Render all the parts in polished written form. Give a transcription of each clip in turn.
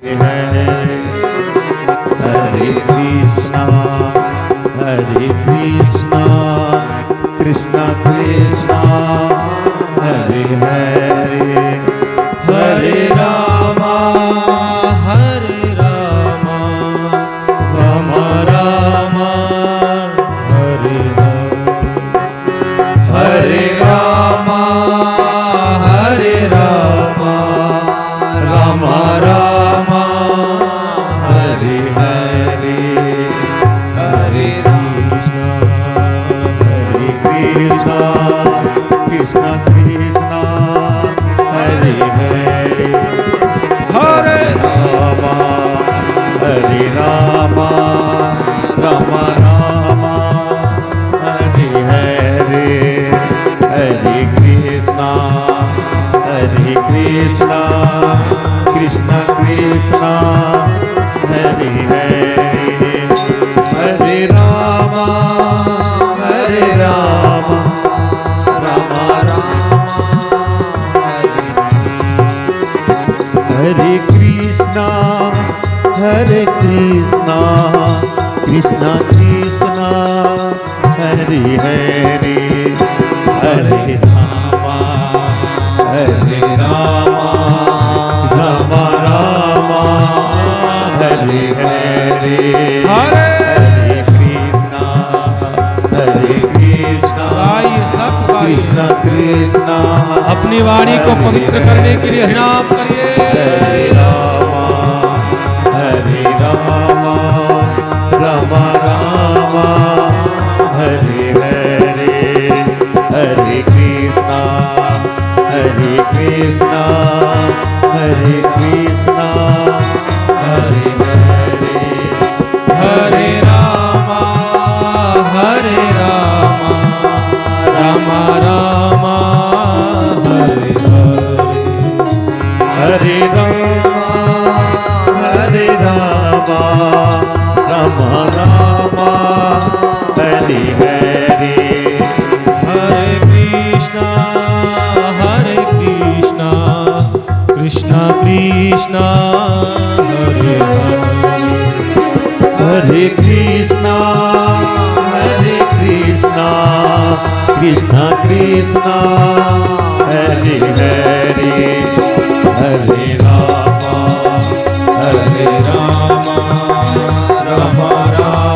Hare Krishna, Krishna Krishna, Hare Hare, Hare Rama, Rama Rama, Hare Hare, Hare Rama, Rama Rama, Hare Hare, Hare Krishna, Krishna Krishna, Hare Hare, Hare Rama, Rama Rama, Hare Hare, Hare Krishna, Krishna Krishna, Hare Hare, Hare Rama, Rama Rama, Hare Hare Krishna, Krishna Krishna, Hare Hare, Hare Rama, Rama Rama, Hare Hare, Hare Krishna, आइए सब Krishna Krishna, अपनी वाणी को पवित्र करने के लिए हरिनाम करिए। Hare Rama, Rama Rama, Hare Hare, Hare Krishna, Krishna Hare Hare, Hare Rama, Rama Rama, Hare Hare, Hare Rama, Rama Rama, Hare Hare, Hare Krishna, Krishna Krishna, Hare Hare, Hare Krishna, Krishna Krishna, Hare Hare, Hare Rama, Rama Rama,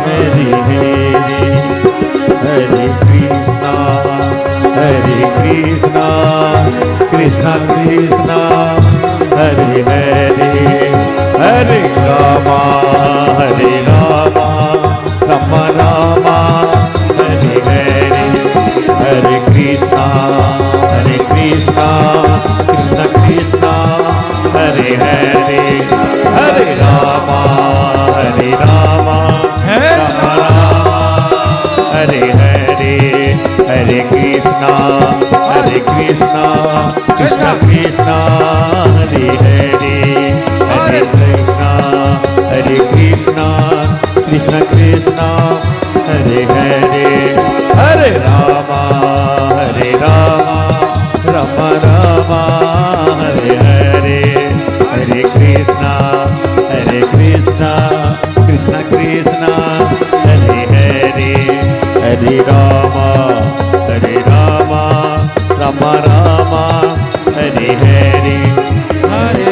Hare Hare, Hare Krishna, Krishna Krishna, Hare Hare, Hare Rama, Rama Rama, Hare Hare, Hare Krishna, Krishna Krishna, Hare Hare, Hare Rama, Hare Hare Hare, Hare Krishna, Krishna Krishna, Hare Hare, Hare Krishna, Krishna Krishna, Hare Hare, Hare Rama, Rama Rama, Hare Hare, Hare Krishna, Krishna Krishna, Hare Hare, Hare Rama, Rama Rama, Hare Hare, Hare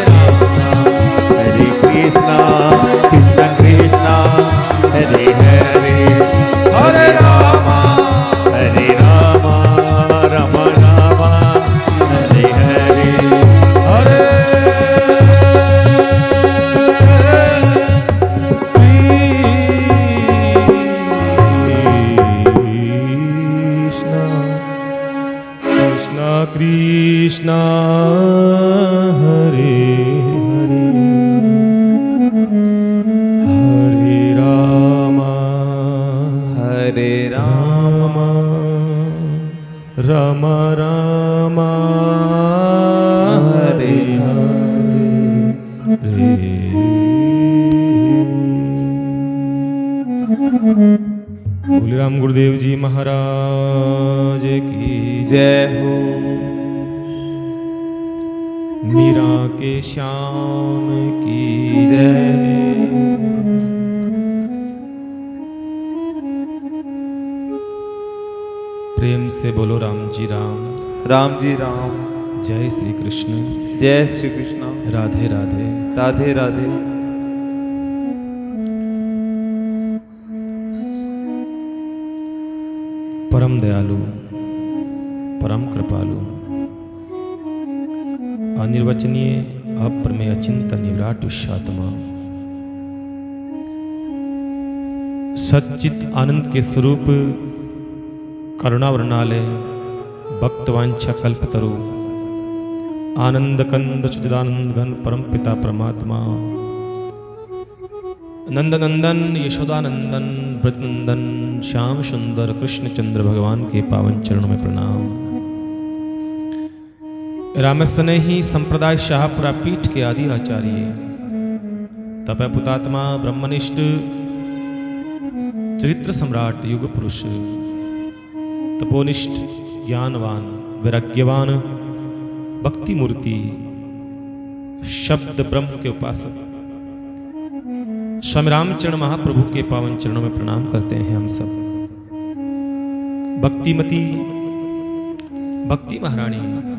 Krishna, Krishna Krishna, Hare Hare, Hare Rama, Rama Rama, Hare Hare, Hare Krishna, Hare Hare, Hare Rama, Rama Rama, Hare Hare, बोले राम गुरुदेव जी महाराज की जय हो। मीरा के श्याम की जय। प्रेम से बोलो राम जी राम। राम जी राम। जय श्री कृष्ण। जय श्री कृष्ण। राधे राधे। राधे राधे। परम दयालु, परम कृपालु, अनिर्वचनीय, अप्रमेय, अचिंतन, विराट विश्वात्मा, सच्चित आनंद के स्वरूप, करुणा वर्णालय, भक्तवांछा कल्पतरु, आनंद कंद चिदानंद घन परम पिता परमात्मा, नंदनंदन यशोदानंदन ब्रजनंदन श्याम सुंदर कृष्ण चंद्र भगवान के पावन चरणों में प्रणाम। रामस्नेही संप्रदाय शाहपुरा पीठ के आदि आचार्य, तपय पुतात्मा, ब्रह्मनिष्ठ, चरित्र सम्राट, युग पुरुष, तपोनिष्ठ, ज्ञानवान, वैराग्यवान, भक्ति मूर्ति, शब्द ब्रह्म के उपासक स्वामी रामचरण महाप्रभु के पावन चरणों में प्रणाम करते हैं हम सब। भक्तिमती, भक्ति महारानी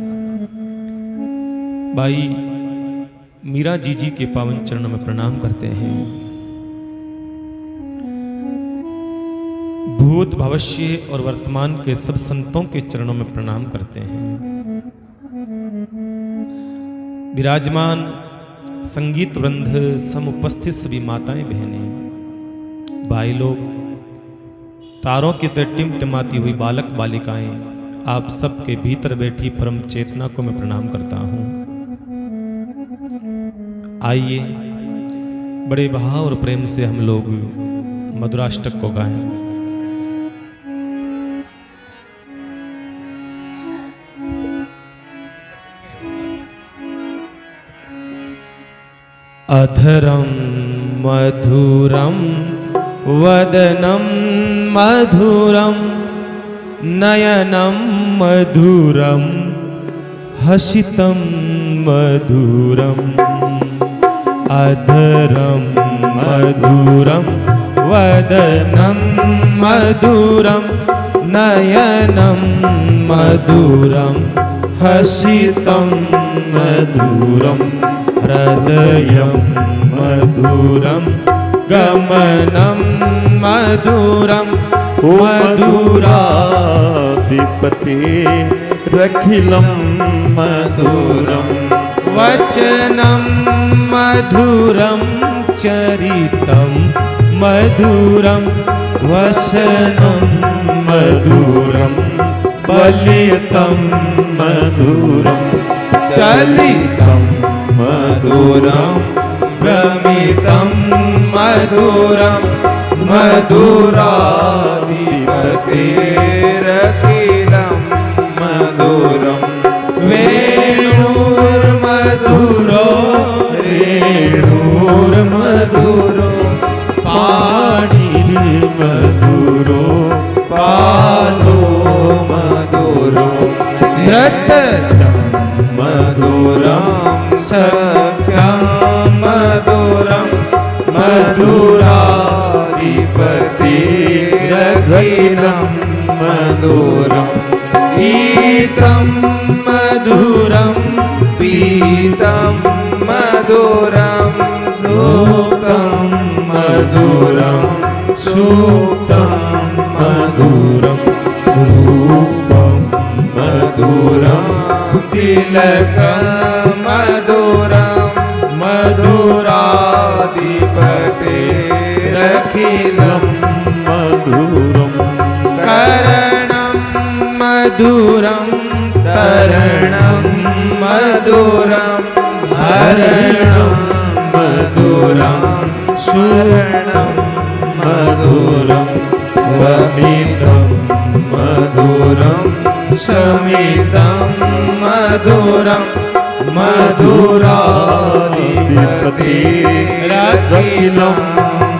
बाई मीरा जी के पावन चरणों में प्रणाम करते हैं। भूत भविष्य और वर्तमान के सब संतों के चरणों में प्रणाम करते हैं। विराजमान संगीत वृंद, समुपस्थित सभी माताएं बहनें, भाई लोग, तारों की तरह टिमटिमाती हुई बालक बालिकाएं, आप सबके भीतर बैठी परम चेतना को मैं प्रणाम करता हूं। आइए बड़े भाव और प्रेम से हम लोग मधुराष्टक को गाएं। अधरं मधुरं वदनं मधुरं नयनं मधुरं हसितं मधुरम्। अधरं मधुरं वदनं मधुरं नयनं मधुरं हसितं मधुरम्। हृदयं मधुरं गमनं मधुरं मधुराधिपतिरखिलं मधुरं। वचनं मधुरं चरितं मधुरं वसनं मधुरं बलितं मधुरं चलितं मधुरं भ्रमितं मधुरं मधुराधिपतिरखिलं मधुरं। वेणुर्मधुरो रेणुर्मधुरो पाणिर्मधुरो पादो मधुरो। नृत्यं मधुरं सख्यं मधुरं मधुराधिपतिरखिलं मधुरं। गीतं मधुरं पीतं मधुरं सूक्तं मधुरं सूक्तं मधुरं। रूपं मधुरं तिलकं मधुरं मधुराधिपतिरखिलं मधुरं। करणं मधुरं तरणं मधुरं हरणं मधुरं शरणं मधुरं। वमितं मधुरं शमितं मधुरं मधुराधिपतिरखिलं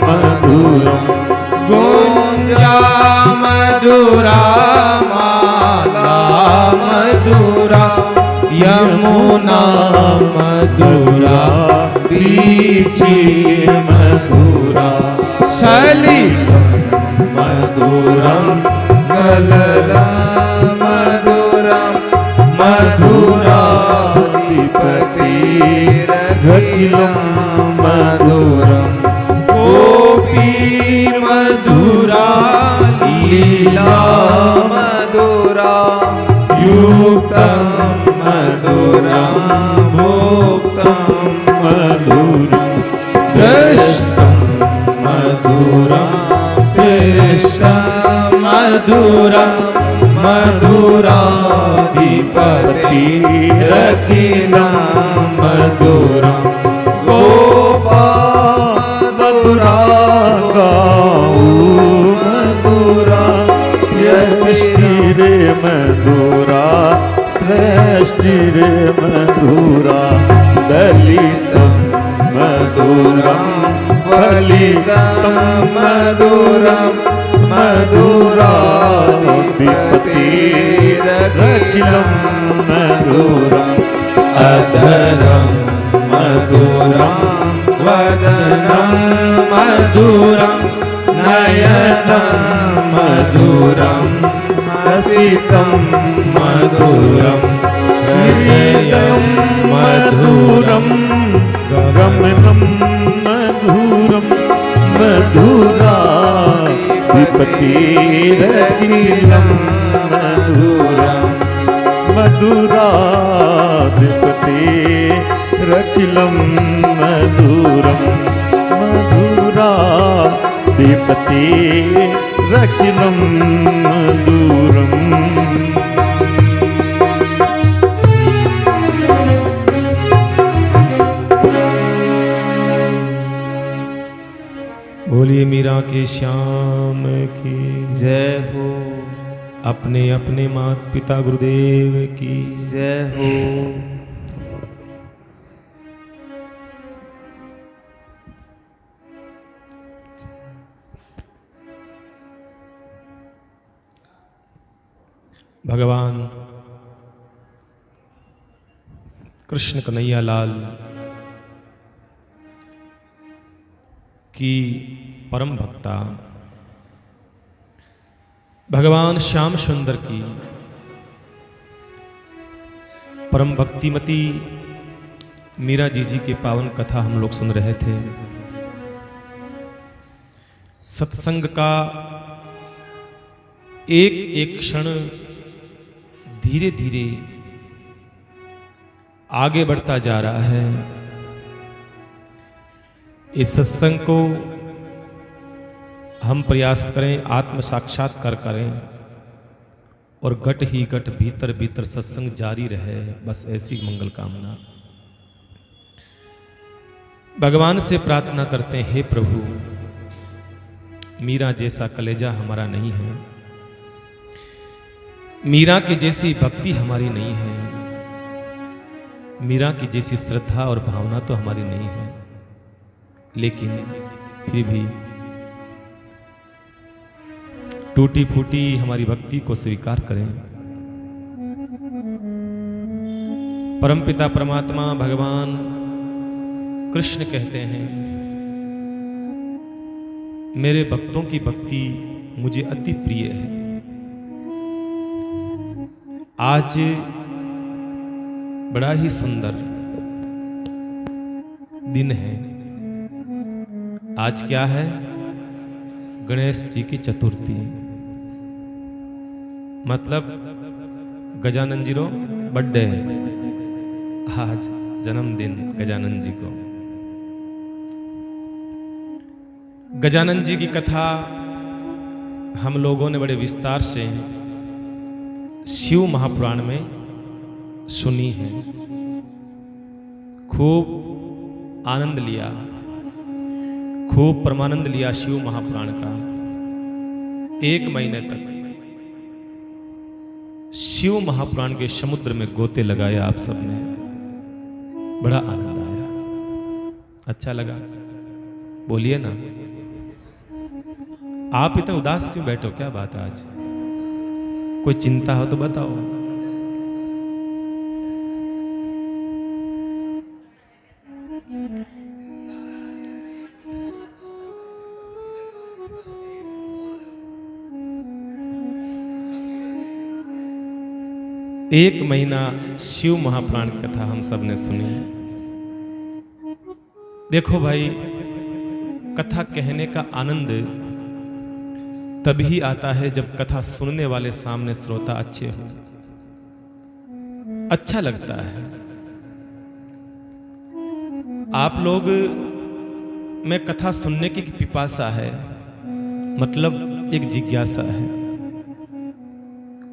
मधुरं। गुञ्जा मधुरा माला मधुरा यमुना मधुरा बीची मधुरा सलिलम मधुरम गलला मधुरम मधुराधिपति रखिलम मधुरम गोपी मधुरा लीला मधुरा युक्तम मधुरम भोक्तम मधुरम दृष्टम मधुरम श्रेष्ठम मधुरम मधुराधिपति रखिलम मधुरम गोपा मधुरा गाऊ मधुरा यष्टि रे मधुरा सृष्टि रे मधुरा दलितम मधुरम फलितम मधुरम मधुराधिपति रखिलम मधुरम अधरम मधुरम वदनम मधुरम नयनम मधुरम हसितम मधुरम हृदयम मधुरम गमनम मधुरम मधुराधिपति रखिलम मधुरम मधुराधिपति रखिलम मधुरम मधुराधिपति रखिलम मधुरम। बोलिए मीरा के श्याम की जय हो, अपने अपने मात पिता गुरुदेव की जय हो। भगवान कृष्ण कन्हैया लाल की परम भक्ता भगवान श्याम सुंदर की परम भक्तिमती मीरा जी के पावन कथा हम लोग सुन रहे थे। सत्संग का एक एक क्षण धीरे धीरे आगे बढ़ता जा रहा है। इस सत्संग को हम प्रयास करें, आत्म साक्षात्कार करें और घट ही घट भीतर भीतर सत्संग जारी रहे, बस ऐसी मंगल कामना। भगवान से प्रार्थना करते हैं, हे प्रभु मीरा जैसा कलेजा हमारा नहीं है, मीरा की जैसी भक्ति हमारी नहीं है, मीरा की जैसी श्रद्धा और भावना तो हमारी नहीं है, लेकिन फिर भी टूटी फूटी हमारी भक्ति को स्वीकार करें। परमपिता परमात्मा भगवान कृष्ण कहते हैं, मेरे भक्तों की भक्ति मुझे अति प्रिय है। आज बड़ा ही सुंदर दिन है। आज क्या है? गणेश जी की चतुर्थी, मतलब गजानन जी रो बर्थडे है आज, जन्मदिन गजानन जी को। गजानन जी की कथा हम लोगों ने बड़े विस्तार से शिव महापुराण में सुनी है, खूब आनंद लिया, खूब परमानंद लिया शिव महापुराण का। 1 महीने तक शिव महापुराण के समुद्र में गोते लगाए आप सबने, बड़ा आनंद आया, अच्छा लगा। बोलिए ना, आप इतना उदास क्यों बैठो, क्या बात है आज? कोई चिंता हो तो बताओ। एक महीना शिव महापुराण की कथा हम सब ने सुनी। देखो भाई, कथा कहने का आनंद तभी आता है जब कथा सुनने वाले सामने श्रोता अच्छे हो, अच्छा लगता है। आप लोग में कथा सुनने की पिपासा है, मतलब एक जिज्ञासा है।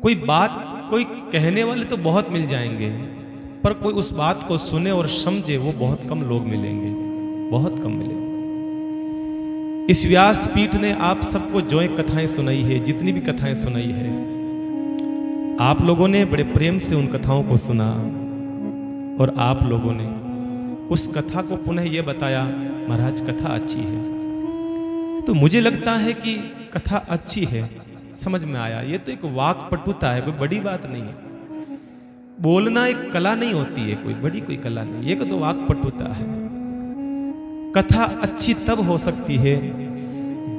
कोई बात, कोई कहने वाले तो बहुत मिल जाएंगे, पर कोई उस बात को सुने और समझे वो बहुत कम लोग मिलेंगे, बहुत कम मिलेंगे। इस व्यासपीठ ने आप सबको जो कथाएं सुनाई है, जितनी भी कथाएं सुनाई है, आप लोगों ने बड़े प्रेम से उन कथाओं को सुना और आप लोगों ने उस कथा को पुनः ये बताया, महाराज कथा अच्छी है। तो मुझे लगता है कि कथा अच्छी है, समझ में आया। ये तो एक वाक्पटुता है, कोई बड़ी बात नहीं है। बोलना एक कला नहीं होती है, कोई बड़ी कोई कला नहीं, ये तो वाक्पटुता है। कथा अच्छी तब हो सकती है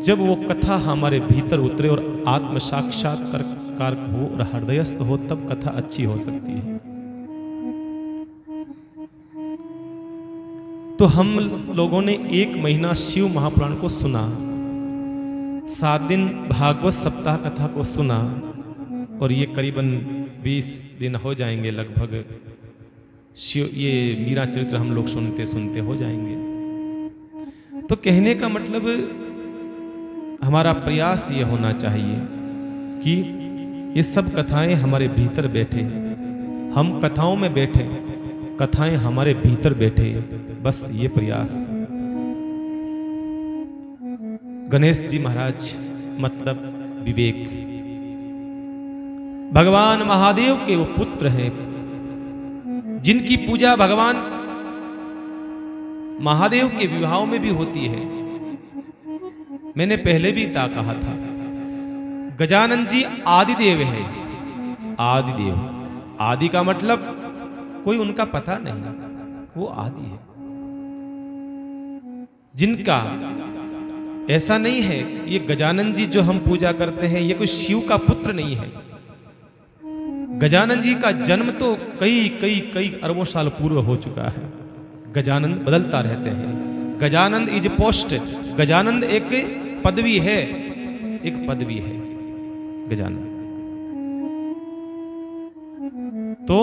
जब वो कथा हमारे भीतर उतरे और आत्म साक्षात्कार हो और हृदयस्थ हो, तब कथा अच्छी हो सकती है। तो हम लोगों ने एक महीना शिव महापुराण को सुना, 7 दिन भागवत सप्ताह कथा को सुना, और ये करीबन 20 दिन हो जाएंगे लगभग शिव, ये मीरा चरित्र हम लोग सुनते सुनते हो जाएंगे। तो कहने का मतलब हमारा प्रयास ये होना चाहिए कि ये सब कथाएं हमारे भीतर बैठे, हम कथाओं में बैठे, कथाएं हमारे भीतर बैठे, बस ये प्रयास। गणेश जी महाराज मतलब विवेक, भगवान महादेव के वो पुत्र हैं जिनकी पूजा भगवान महादेव के विवाहों में भी होती है। मैंने पहले भी कहा था, गजानन जी आदिदेव है। आदिदेव, आदि का मतलब कोई उनका पता नहीं, वो आदि है। जिनका ऐसा नहीं है, ये गजानन जी जो हम पूजा करते हैं, ये कोई शिव का पुत्र नहीं है। गजानन जी का जन्म तो कई कई कई अरबों साल पूर्व हो चुका है। गजानन बदलता रहते हैं। गजानंद इज पोस्ट, गजानंद एक पदवी है, एक पदवी है गजानंद। तो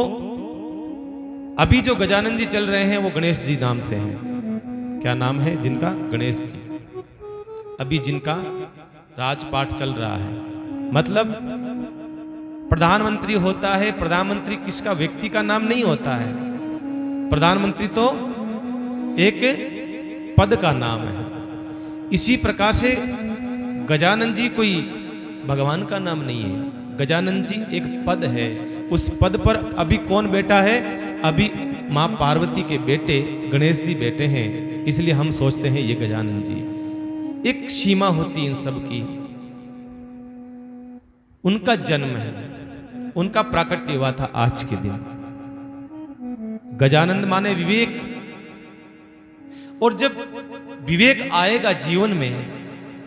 अभी जो गजानन जी चल रहे हैं वो गणेश जी नाम से हैं। क्या नाम है जिनका? गणेश जी। अभी जिनका राजपाट चल रहा है, मतलब प्रधानमंत्री होता है। प्रधानमंत्री किसका, व्यक्ति का नाम नहीं होता है। प्रधानमंत्री तो एक पद का नाम है। इसी प्रकार से गजानन जी कोई भगवान का नाम नहीं है। गजानन जी एक पद है। उस पद पर अभी कौन बैठा है? अभी मां पार्वती के बेटे गणेश जी बैठे हैं, इसलिए हम सोचते हैं ये गजानन जी। एक सीमा होती इन सब की। उनका जन्म है, उनका प्राकट्य हुआ था आज के दिन। गजानंद माने विवेक, और जब विवेक आएगा जीवन में,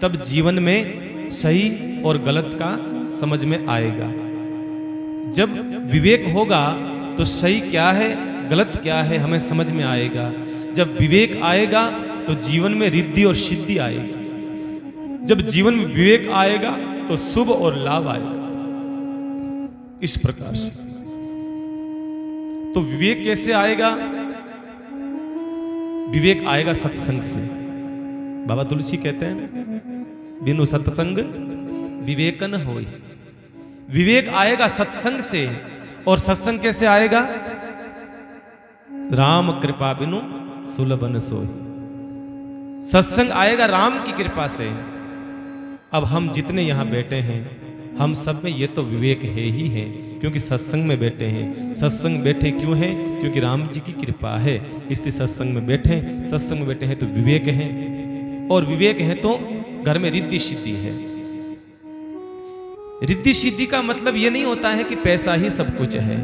तब जीवन में सही और गलत का समझ में आएगा। जब विवेक होगा तो सही क्या है, गलत क्या है, हमें समझ में आएगा। जब विवेक आएगा तो जीवन में रिद्धि और सिद्धि आएगी। जब जीवन में विवेक आएगा तो शुभ और लाभ आएगा। इस प्रकार से तो विवेक कैसे आएगा? विवेक आएगा सत्संग से। बाबा तुलसी कहते हैं, बिनु सत्संग विवेक न होई। विवेक आएगा सत्संग से। और सत्संग कैसे आएगा? राम कृपा बिनु सुलभ न सोई। सत्संग आएगा राम की कृपा से। अब हम जितने यहां बैठे हैं, हम सब में ये तो विवेक है ही है, क्योंकि सत्संग में बैठे हैं। सत्संग बैठे क्यों हैं? क्योंकि राम जी की कृपा है, इसलिए सत्संग में बैठे। सत्संग में बैठे हैं तो विवेक है, और विवेक है तो घर में रिद्धि सिद्धि है। रिद्धि सिद्धि का मतलब ये नहीं होता है कि पैसा ही सब कुछ है।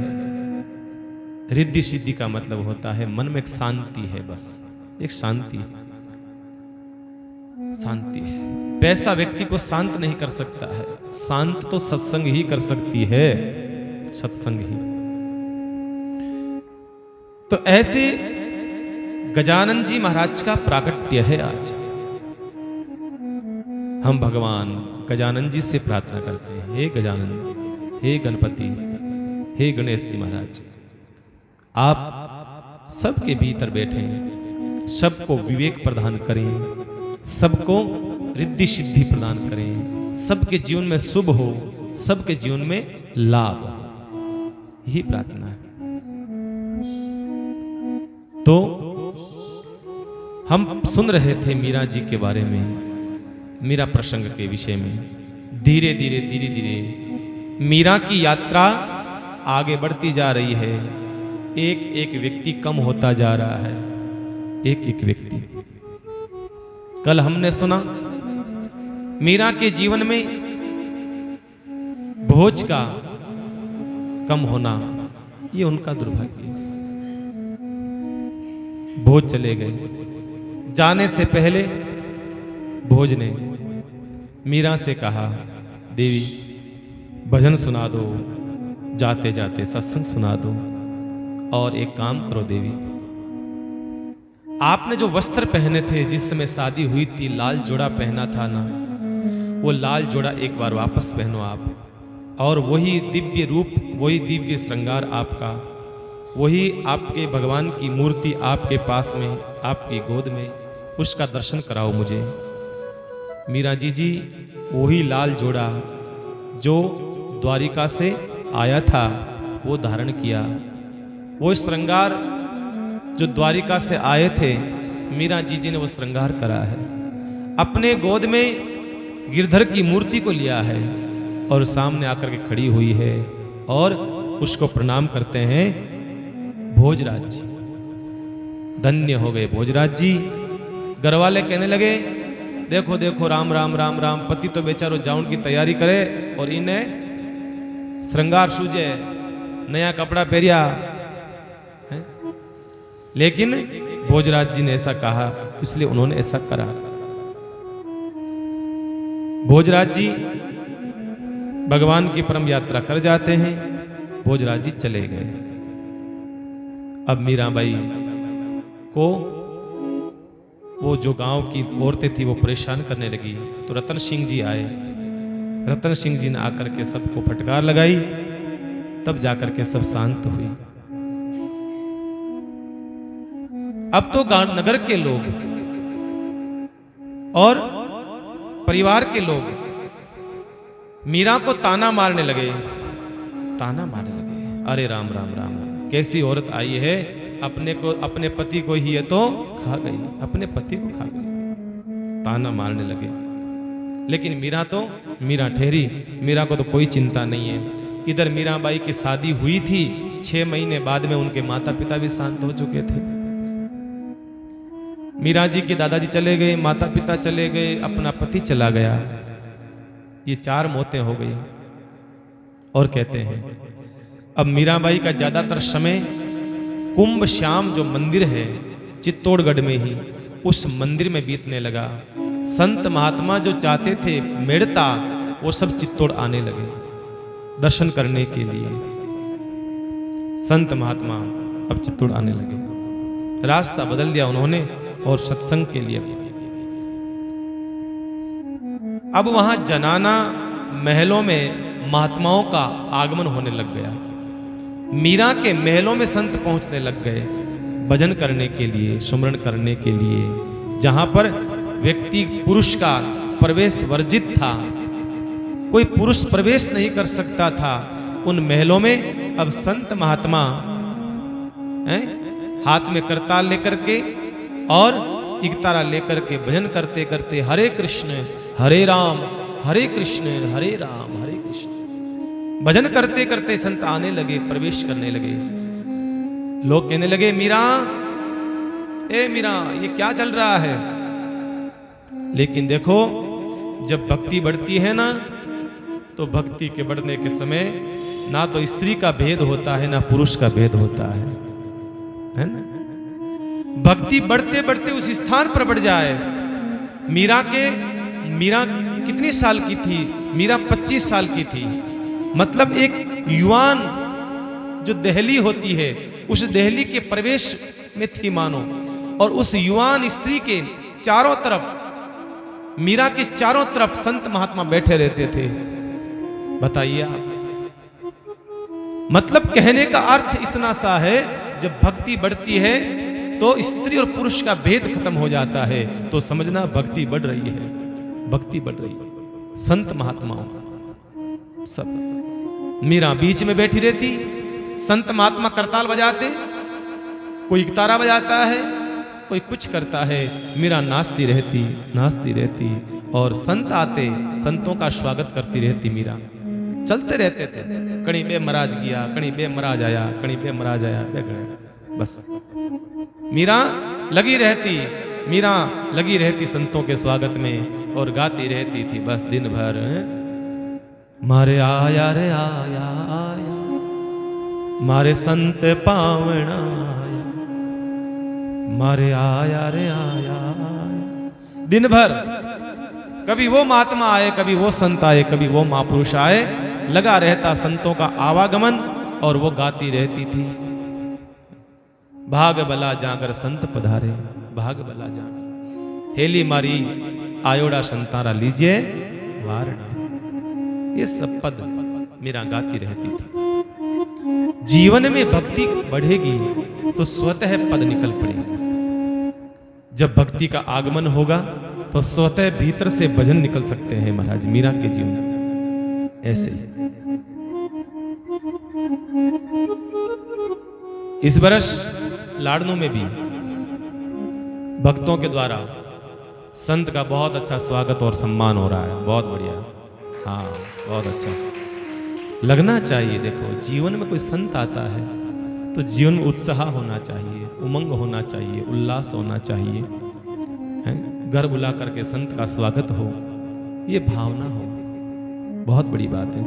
रिद्धि सिद्धि का मतलब होता है मन में एक शांति है, बस एक शांति, शांति है। पैसा व्यक्ति को शांत नहीं कर सकता है, शांत तो सत्संग ही कर सकती है, सत्संग ही। तो ऐसे गजानन जी महाराज का प्राकट्य है आज। हम भगवान गजानन जी से प्रार्थना करते हैं, हे गजानन, हे गणपति, हे गणेश जी महाराज, आप सबके भीतर बैठे हैं, सबको विवेक प्रदान करें, सबको रिद्धि सिद्धि प्रदान करें, सबके जीवन में शुभ हो, सबके जीवन में लाभ हो, यही प्रार्थना है। तो हम सुन रहे थे मीरा जी के बारे में, मीरा प्रसंग के विषय में। धीरे धीरे धीरे धीरे मीरा की यात्रा आगे बढ़ती जा रही है। एक एक व्यक्ति कम होता जा रहा है, एक एक व्यक्ति। कल हमने सुना मीरा के जीवन में भोज का कम होना, ये उनका दुर्भाग्य। भोज चले गए, जाने से पहले भोज ने मीरा से कहा, देवी भजन सुना दो, जाते जाते सत्संग सुना दो, और एक काम करो देवी, आपने जो वस्त्र पहने थे जिस समय शादी हुई थी, लाल जोड़ा पहना था ना, वो लाल जोड़ा एक बार वापस पहनो आप, और वही दिव्य रूप, वही दिव्य श्रृंगार आपका, वही आपके भगवान की मूर्ति आपके पास में, आपकी गोद में, उसका दर्शन कराओ मुझे। मीरा जी वही लाल जोड़ा जो द्वारिका से आया था वो धारण किया, वो श्रृंगार जो द्वारिका से आए थे, मीरा जी ने वो श्रृंगार करा है। अपने गोद में गिरधर की मूर्ति को लिया है और सामने आकर के खड़ी हुई है और उसको प्रणाम करते हैं भोजराज जी। धन्य हो गए भोजराज जी। घरवाले कहने लगे, देखो देखो राम राम राम राम, पति तो बेचारो जाऊन की तैयारी करे और इन्हें श्रृंगार सूझे, नया कपड़ा पहरिया है। लेकिन भोजराज जी ने ऐसा कहा, इसलिए उन्होंने ऐसा करा। भोजराज जी भगवान की परम यात्रा कर जाते हैं, भोजराज जी चले गए। अब मीराबाई को वो जो गांव की औरतें थी वो परेशान करने लगी, तो रतन सिंह जी आए। रतन सिंह जी ने आकर के सबको फटकार लगाई, तब जाकर के सब शांत हुई। अब तो नगर के लोग और परिवार के लोग मीरा को ताना मारने लगे, ताना मारने लगे, अरे राम राम राम, कैसी औरत आई है, अपने को, अपने पति को ही ये तो खा गई, अपने पति को खा गई, ताना मारने लगे। लेकिन मीरा ठहरी, मीरा को तो कोई चिंता नहीं है। इधर मीराबाई की शादी हुई थी, 6 महीने बाद में उनके माता पिता भी शांत हो चुके थे। मीरा जी के दादाजी चले गए, माता पिता चले गए, अपना पति चला गया, ये 4 मौतें हो गई। और कहते हैं अब मीराबाई का ज्यादातर समय कुंभ श्याम जो मंदिर है चित्तौड़गढ़ में ही, उस मंदिर में बीतने लगा। संत महात्मा जो चाहते थे मेड़ता, वो सब चित्तौड़ आने लगे दर्शन करने के लिए। संत महात्मा अब चित्तौड़ आने लगे, रास्ता बदल दिया उन्होंने और सत्संग के लिए। अब वहां जनाना महलों में महात्माओं का आगमन होने लग गया। मीरा के महलों में संत पहुंचने लग गए भजन करने के लिए, सुमरण करने के लिए। जहां पर व्यक्ति पुरुष का प्रवेश वर्जित था, कोई पुरुष प्रवेश नहीं कर सकता था, उन महलों में अब संत महात्मा हाथ में करताल लेकर के और इकतारा लेकर के भजन करते करते हरे कृष्ण हरे राम हरे कृष्ण हरे राम हरे कृष्ण भजन करते करते संत आने लगे, प्रवेश करने लगे। लोग कहने लगे, मीरा, ए मीरा, ये क्या चल रहा है? लेकिन देखो, जब भक्ति बढ़ती है ना, तो भक्ति के बढ़ने के समय ना तो स्त्री का भेद होता है ना पुरुष का भेद होता है ना। भक्ति बढ़ते बढ़ते उस स्थान पर बढ़ जाए। मीरा कितनी साल की थी? मीरा 25 साल की थी। मतलब एक युवान जो दहली होती है, उस दहली के प्रवेश में थी मानो, और उस युवान स्त्री के चारों तरफ, मीरा के चारों तरफ संत महात्मा बैठे रहते थे। बताइए आप, मतलब कहने का अर्थ इतना सा है, जब भक्ति बढ़ती है तो स्त्री और पुरुष का भेद खत्म हो जाता है, तो समझना भक्ति बढ़ रही है, भक्ति बढ़ रही है। संत महात्माओं सब, मीरा बीच में बैठी रहती, संत महात्मा करताल बजाते, कोई तारा बजाता है, कोई कुछ करता है, मीरा नाचती रहती, और संत आते, संतों का स्वागत करती रहती मीरा। चलते रहते थे, कहीं बे महाराज गया, कहीं बे महाराज आया, कहीं बे महाराज आया, बस मीरा लगी रहती संतों के स्वागत में, और गाती रहती थी बस दिन भर। मारे आया रे आया, मारे संत पावना आया, मारे आया रे आया। दिन भर कभी वो महात्मा आए, कभी वो संत आए, कभी वो महापुरुष आए, लगा रहता संतों का आवागमन, और वो गाती रहती थी, भाग भला जाकर संत पधारे, भाग भला जाकर हेली मारी आयोड़ा संतारा लीजिए वारणा। ये सब पद मीरा गाती रहती थी। जीवन में भक्ति बढ़ेगी तो स्वतः पद निकल पड़ेंगे। जब भक्ति का आगमन होगा तो स्वतः भीतर से भजन निकल सकते हैं। महाराज मीरा के जीवन में ऐसे ही। इस वर्ष लाडनू में भी भक्तों के द्वारा संत का बहुत अच्छा स्वागत और सम्मान हो रहा है। बहुत बढ़िया, हाँ बहुत अच्छा लगना चाहिए। देखो जीवन में कोई संत आता है तो जीवन में उत्साह होना चाहिए, उमंग होना चाहिए, उल्लास होना चाहिए, घर बुला करके संत का स्वागत हो, ये भावना हो, बहुत बड़ी बात है।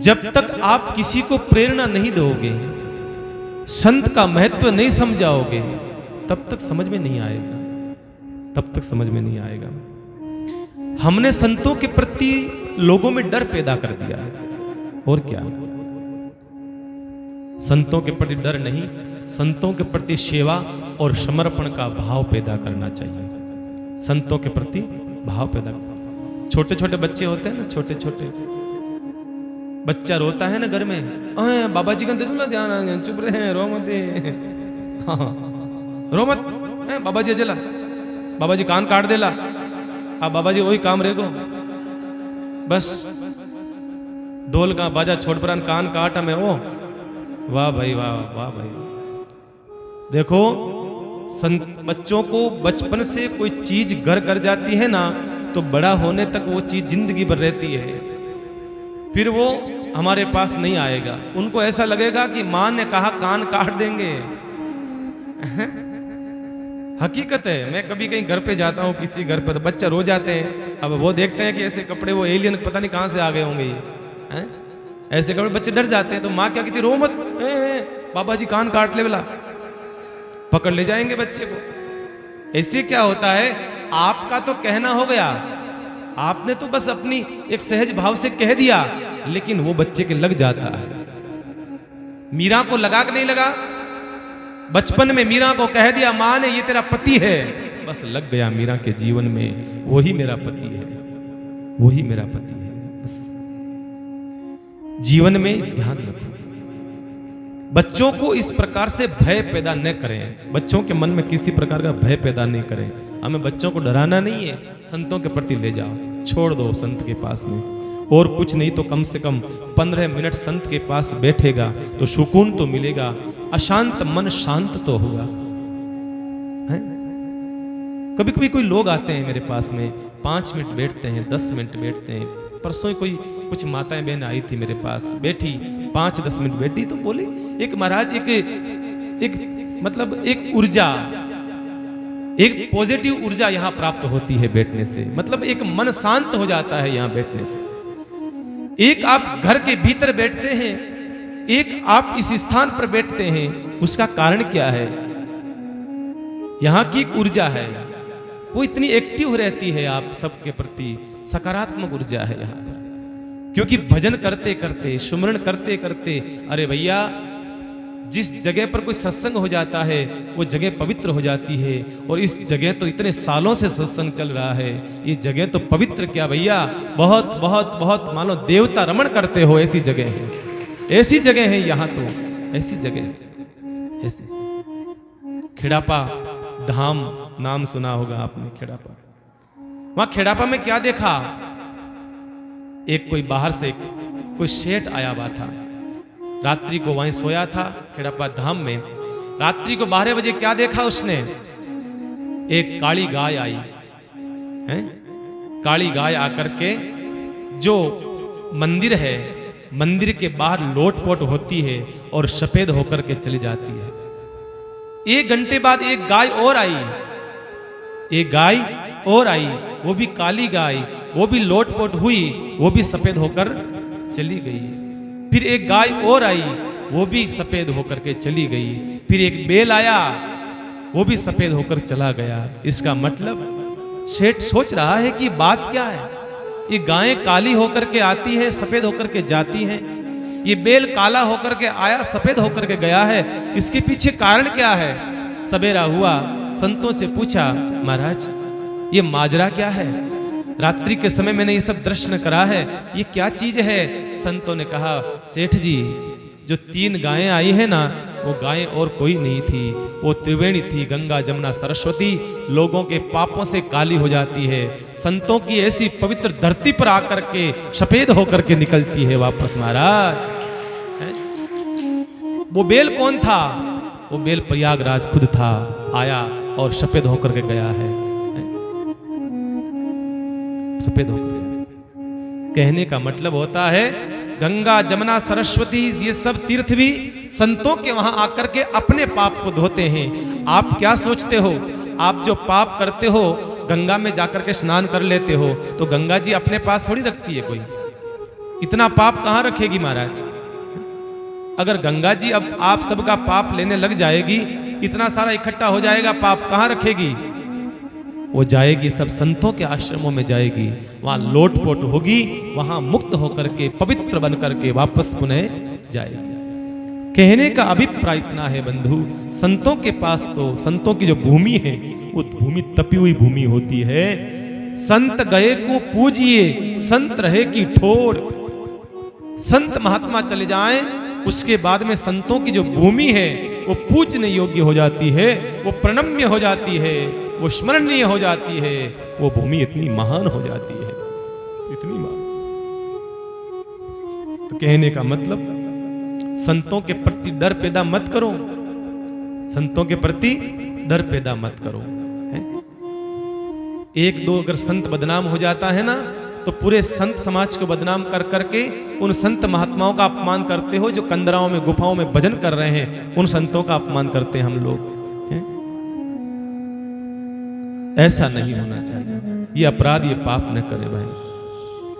जब तक आप किसी को प्रेरणा नहीं दोगे, संत का महत्व नहीं समझाओगे, तब तक समझ में नहीं आएगा, तब तक समझ में नहीं आएगा। हमने संतों के प्रति लोगों में डर पैदा कर दिया है, और क्या। संतों के प्रति डर नहीं, संतों के प्रति सेवा और समर्पण का भाव पैदा करना चाहिए। संतों के प्रति भाव पैदा करना। छोटे छोटे बच्चे होते हैं ना, छोटे छोटे बच्चा रोता है ना घर में, बाबा जी का दे दूंगा ध्यान, चुप रहे, रो मत, हाँ रो मत, बाबा जी जला, बाबा जी कान काट देला, अब बाबा जी वही काम रेगो, बस ढोल का बाजा छोड़ पर कान काट में वो, वाह भाई वाह, वाह भाई। देखो बच्चों को बचपन से कोई चीज घर कर जाती है ना, तो बड़ा होने तक वो चीज जिंदगी भर रहती है, फिर वो हमारे पास नहीं आएगा। उनको ऐसा लगेगा कि मां ने कहा कान काट देंगे। हकीकत है। मैं कभी कहीं घर पे जाता हूँ, किसी घर पे, तो बच्चा रो जाते हैं। अब वो देखते हैं कि ऐसे कपड़े, वो एलियन पता नहीं कहां से आ गए होंगे ये, ऐसे कपड़े, बच्चे डर जाते हैं। तो माँ क्या कहती, रो मत, बाबा जी कान काट ले, बोला पकड़ ले जाएंगे बच्चे को। ऐसे क्या होता है, आपका तो कहना हो गया, आपने तो बस अपनी एक सहज भाव से कह दिया, लेकिन वो बच्चे के लग जाता है। मीरा को लगा कि नहीं लगा? बचपन में मीरा को कह दिया मां ने, ये तेरा पति है, बस लग गया मीरा के जीवन में, वही मेरा पति है, वही मेरा पति है। बस जीवन में ध्यान रखो, बच्चों को इस प्रकार से भय पैदा न करें, बच्चों के मन में किसी प्रकार का भय पैदा नहीं करें। हमें बच्चों को डराना नहीं है, संतों के प्रति ले जाओ, छोड़ दो संत के पास में, और कुछ नहीं तो कम से कम 15 मिनट संत के पास बैठेगा तो सुकून तो मिलेगा, अशांत मन शांत तो होगा। कभी कभी कोई लोग आते हैं मेरे पास में, 5 मिनट बैठते हैं, 10 मिनट बैठते हैं। परसों कोई कुछ माताएं बहन आई थी मेरे पास, बैठी 5-10 मिनट बैठी, तो बोले एक महाराज एक मतलब एक ऊर्जा, एक पॉजिटिव ऊर्जा यहाँ प्राप्त होती है बैठने से, मतलब एक मन शांत हो जाता है यहाँ बैठने से। एक आप घर के भीतर बैठते हैं, एक आप इस स्थान पर बैठते हैं, उसका कारण क्या है? यहाँ की एक ऊर्जा है, वो इतनी एक्टिव रहती है आप सबके प्रति, सकारात्मक ऊर्जा है यहाँ पर। क्योंकि भजन करते करते, सुमरण करते करते, अरे भैया, जिस जगह पर कोई सत्संग हो जाता है वो जगह पवित्र हो जाती है। और इस जगह तो इतने सालों से सत्संग चल रहा है, ये जगह तो पवित्र क्या भैया, बहुत बहुत बहुत मानो देवता रमण करते हो ऐसी जगह है, ऐसी जगह है यहाँ तो, ऐसी जगह ऐसी। खेड़ापा धाम नाम सुना होगा आपने, खेड़ापा। वहां खेड़ापा में क्या देखा, एक कोई बाहर से कोई सेठ आया हुआ था, रात्रि को वहीं सोया था खेड़ापा धाम में। रात्रि को 12 बजे क्या देखा उसने, एक काली गाय आई है। काली गाय आकर के जो मंदिर है, मंदिर के बाहर लोटपोट होती है और सफेद होकर के चली जाती है। 1 घंटे बाद एक गाय और आई, एक गाय और आई, वो भी काली गाय, वो भी लोटपोट हुई, वो भी सफेद होकर चली गई। फिर एक गाय और आई, वो भी सफेद होकर के चली गई। फिर एक बैल आया, वो भी सफेद होकर चला गया। इसका मतलब सेठ सोच रहा है कि बात क्या है, ये गायें काली होकर के आती है, सफेद होकर के जाती हैं, ये बैल काला होकर के आया, सफेद होकर के गया है, इसके पीछे कारण क्या है। सवेरा हुआ, संतों से पूछा, महाराज ये माजरा क्या है, रात्रि के समय मैंने ये सब दर्शन करा है, ये क्या चीज है। संतों ने कहा, सेठ जी जो 3 गायें आई है ना, वो गायें और कोई नहीं थी, वो त्रिवेणी थी, गंगा जमुना सरस्वती, लोगों के पापों से काली हो जाती है, संतों की ऐसी पवित्र धरती पर आकर के सफेद होकर के निकलती है वापस। महाराज वो बैल कौन था, वो बैल प्रयागराज खुद था, आया और सफेद होकर के गया है, सफेद होकर गया। कहने का मतलब होता है गंगा जमुना सरस्वती ये सब तीर्थ भी संतों के वहां आकर के अपने पाप को धोते हैं। आप क्या सोचते हो, आप जो पाप करते हो गंगा में जाकर के स्नान कर लेते हो, तो गंगा जी अपने पास थोड़ी रखती है कोई, इतना पाप कहां रखेगी महाराज। अगर गंगा जी अब आप सबका पाप लेने लग जाएगी, इतना सारा इकट्ठा हो जाएगा, पाप कहां रखेगी। वो जाएगी सब संतों के आश्रमों में जाएगी, वहां लोटपोट होगी, वहां मुक्त होकर के पवित्र बन करके वापस पुनः जाएगी। कहने का अभिप्राय इतना है बंधु, संतों के पास तो, संतों की जो भूमि है वो भूमि तपी हुई भूमि होती है। संत गए को पूजिए, संत रहे की ठोर। संत महात्मा चले जाएं, उसके बाद में संतों की जो भूमि है वो पूजने योग्य हो जाती है, वो प्रणम्य हो जाती है, वो स्मरणीय हो जाती है, वो भूमि इतनी महान हो जाती है, इतनी महान। तो कहने का मतलब संतों के प्रति डर पैदा मत करो, संतों के प्रति डर पैदा मत करो। है? 1-2 अगर संत बदनाम हो जाता है ना, तो पूरे संत समाज को बदनाम कर करके उन संत महात्माओं का अपमान करते हो जो कंदराओं में गुफाओं में भजन कर रहे हैं, उन संतों का अपमान करते हैं हम लोग। है? ऐसा नहीं होना चाहिए, ये अपराध, ये पाप न करे भाई।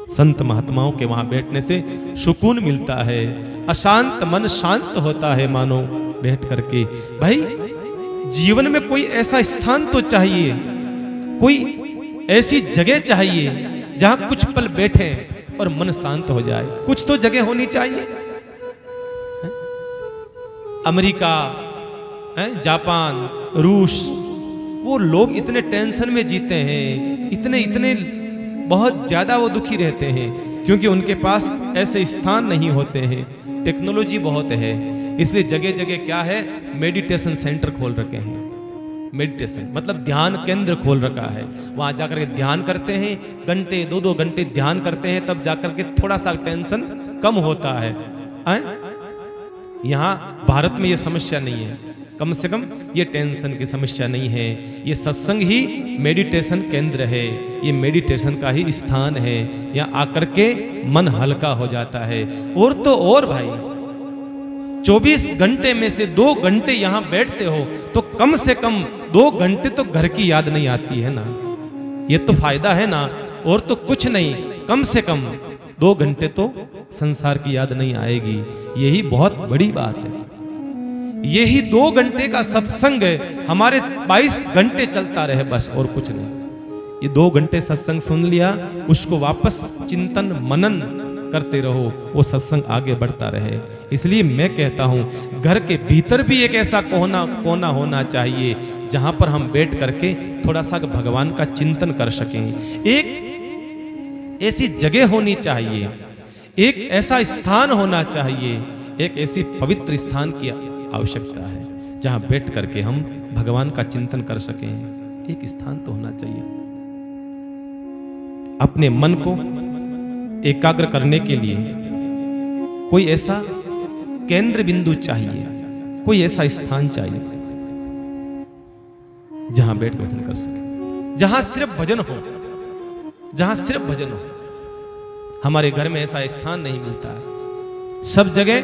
संत महात्माओं के वहां बैठने से सुकून मिलता है, अशांत मन शांत होता है मानो बैठ करके। भाई जीवन में कोई ऐसा स्थान तो चाहिए, कोई ऐसी जगह चाहिए जहां कुछ पल बैठे और मन शांत हो जाए, कुछ तो जगह होनी चाहिए। अमेरिका, जापान, रूस, वो लोग इतने टेंशन में जीते हैं, इतने बहुत ज्यादा वो दुखी रहते हैं, क्योंकि उनके पास ऐसे स्थान नहीं होते हैं। टेक्नोलॉजी बहुत है, इसलिए जगह जगह क्या है, मेडिटेशन सेंटर खोल रखे हैं। मेडिटेशन मतलब ध्यान केंद्र खोल रखा है, वहां जाकर के ध्यान करते हैं, घंटे 2-2 घंटे ध्यान करते हैं, तब जाकर के थोड़ा सा टेंशन कम होता है। यहाँ भारत में ये समस्या नहीं है, कम से कम ये टेंशन की समस्या नहीं है। ये सत्संग ही मेडिटेशन केंद्र है, ये मेडिटेशन का ही स्थान है, यहाँ आकर के मन हल्का हो जाता है। और तो और भाई 24 घंटे में से 2 घंटे यहाँ बैठते हो तो कम से कम 2 घंटे तो घर की याद नहीं आती है ना, ये तो फायदा है ना। और तो कुछ नहीं, कम से कम 2 घंटे तो संसार की याद नहीं आएगी, यही बहुत बड़ी बात है। यही 2 घंटे का सत्संग हमारे 22 घंटे चलता रहे बस, और कुछ नहीं। ये 2 घंटे सत्संग सुन लिया, उसको वापस चिंतन मनन करते रहो, वो सत्संग आगे बढ़ता रहे। इसलिए मैं कहता हूं घर के भीतर भी एक ऐसा कोना होना चाहिए जहां पर हम बैठ करके थोड़ा सा भगवान का चिंतन कर सकें। एक ऐसी जगह होनी चाहिए, एक ऐसा स्थान होना चाहिए, एक ऐसी पवित्र स्थान की आवश्यकता है जहां बैठ करके हम भगवान का चिंतन कर सकें। एक स्थान तो होना चाहिए। अपने मन को एकाग्र करने के लिए कोई ऐसा केंद्र बिंदु चाहिए, कोई ऐसा स्थान चाहिए जहां बैठ कर भजन कर सके, जहां सिर्फ भजन हो, जहां सिर्फ भजन हो। हमारे घर में ऐसा स्थान नहीं मिलता है। सब जगह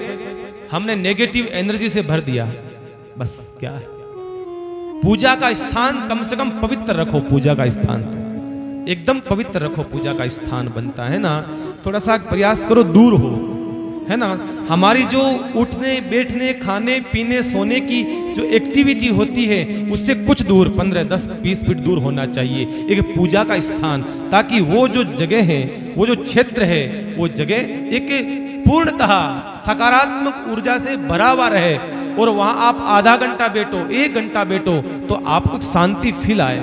हमने नेगेटिव एनर्जी से भर दिया। बस क्या है, पूजा का स्थान कम से कम पवित्र रखो। पूजा का स्थान तो एकदम पवित्र रखो। पूजा का स्थान बनता है ना, थोड़ा सा प्रयास करो दूर हो, है ना। हमारी जो उठने बैठने खाने पीने सोने की जो एक्टिविटी होती है उससे कुछ दूर 15, 10, 20 फीट दूर होना चाहिए एक पूजा का स्थान, ताकि वो जो जगह है, वो जो क्षेत्र है, वो जगह एक पूर्णतः सकारात्मक ऊर्जा से भरा हुआ रहे। और वहां आप आधा घंटा बैठो, 1 घंटा बैठो तो आपको शांति फील आए,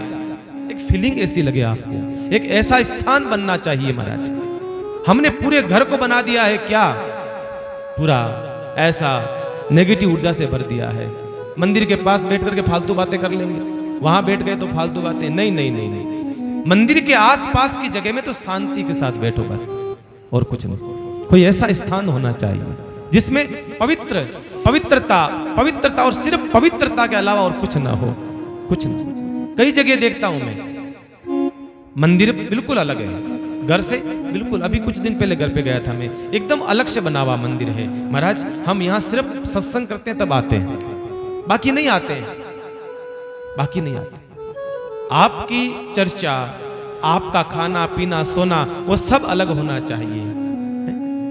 एक फीलिंग ऐसी लगे आपको। एक ऐसा स्थान बनना चाहिए महाराज। हमने पूरे घर को बना दिया है क्या, पूरा ऐसा नेगेटिव ऊर्जा से भर दिया है। मंदिर के पास बैठ करके फालतू बातें कर लेंगे, वहां बैठ गए तो फालतू बातें। नहीं नहीं नहीं नहीं, मंदिर के आसपास की जगह में तो शांति के साथ बैठो बस, और कुछ नहीं। कोई ऐसा स्थान होना चाहिए जिसमें पवित्रता और सिर्फ पवित्रता के अलावा और कुछ ना हो, कुछ नहीं। कई जगह देखता हूं मैं, मंदिर बिल्कुल अलग है घर से, बिल्कुल। अभी कुछ दिन पहले घर पे गया था मैं, एकदम अलग से बना हुआ मंदिर है महाराज। हम यहाँ सिर्फ सत्संग करते हैं तब आते हैं, बाकी नहीं आते हैं, बाकी नहीं आते। आपकी चर्चा, आपका खाना पीना सोना वो सब अलग होना चाहिए,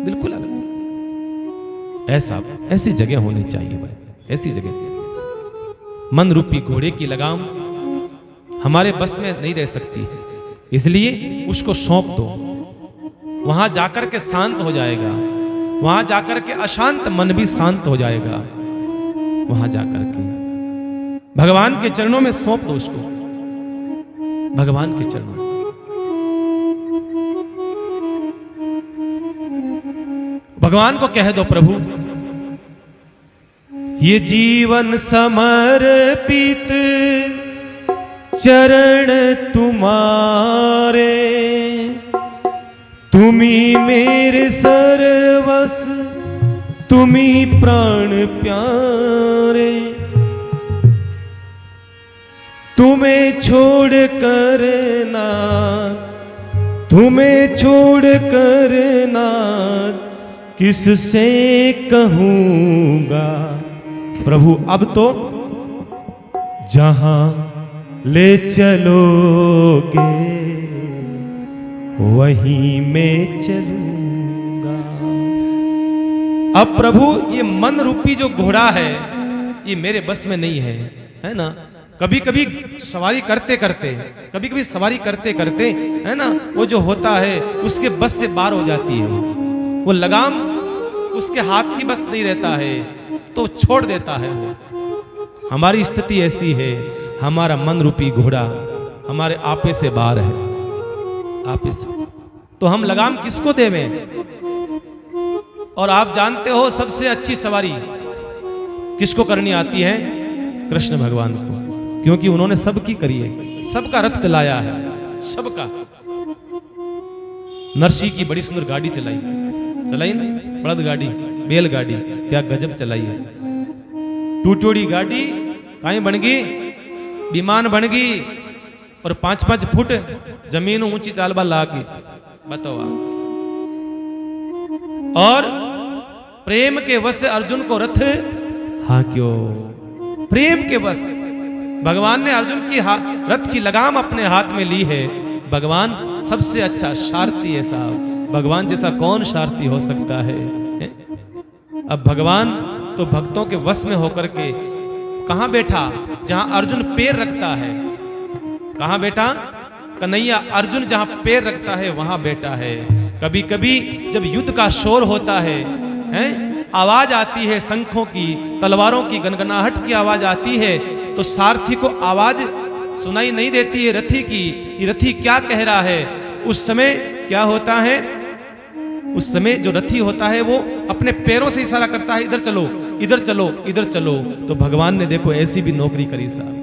बिल्कुल अलग। ऐसी जगह होनी चाहिए भाई, ऐसी जगह। मन रूपी घोड़े की लगाम हमारे बस में नहीं रह सकती है, इसलिए उसको सौंप दो। वहां जाकर के शांत हो जाएगा, वहां जाकर के अशांत मन भी शांत हो जाएगा। वहां जाकर के भगवान के चरणों में सौंप दो उसको, भगवान के चरणों। भगवान को कह दो, प्रभु ये जीवन समर्पित चरण तुम्हारे, तुम्ही मेरे सर्वस, तुम्ही प्राण प्यारे। तुम्हें छोड़ कर ना, तुम्हें छोड़ कर ना किससे कहूंगा। प्रभु अब तो जहां ले चलोगे वहीं मैं चलूंगा। अब प्रभु ये मन रूपी जो घोड़ा है ये मेरे बस में नहीं है ना। कभी कभी सवारी करते करते, कभी कभी सवारी करते करते, है ना, वो जो होता है उसके बस से बाहर हो जाती है, वो लगाम उसके हाथ की बस नहीं रहता है तो छोड़ देता है वो। हमारी स्थिति ऐसी है, हमारा मन रूपी घोड़ा हमारे आपे से बाहर है, आपे से। तो हम लगाम किसको देवें? और आप जानते हो सबसे अच्छी सवारी किसको करनी आती है? कृष्ण भगवान को, क्योंकि उन्होंने सबकी करी है, सबका रथ चलाया है, सबका। नरसी की बड़ी सुंदर गाड़ी चलाई ना, बड़द गाड़ी, बैल गाड़ी, क्या गजब चलाई है। टूटोड़ी गाड़ी कहीं बन गई, विमान बन गई, और 5-5 फुट जमीन ऊंची चालबा लागी, बताओ आप। और प्रेम के वश से अर्जुन को रथ हांक्यो, प्रेम के वश भगवान ने अर्जुन की रथ की लगाम अपने हाथ में ली है। भगवान सबसे अच्छा सारथी है साहब, भगवान जैसा कौन सारथी हो सकता है? अब भगवान तो भक्तों के वश में होकर के कहां बैठा? जहां अर्जुन पैर रखता है। कहां बैठा? कन्हैया अर्जुन जहां पैर रखता है वहां बैठा है। कभी कभी जब युद्ध का शोर होता है, आवाज आती है शंखों की, तलवारों की गनगनाहट की आवाज आती है, तो सारथी को आवाज सुनाई नहीं देती है रथी की, ये रथी क्या कह रहा है। उस समय क्या होता है, उस समय जो रथी होता है वो अपने पैरों से इशारा करता है, इधर चलो इधर चलो इधर चलो। तो भगवान ने देखो ऐसी भी नौकरी करी साहब।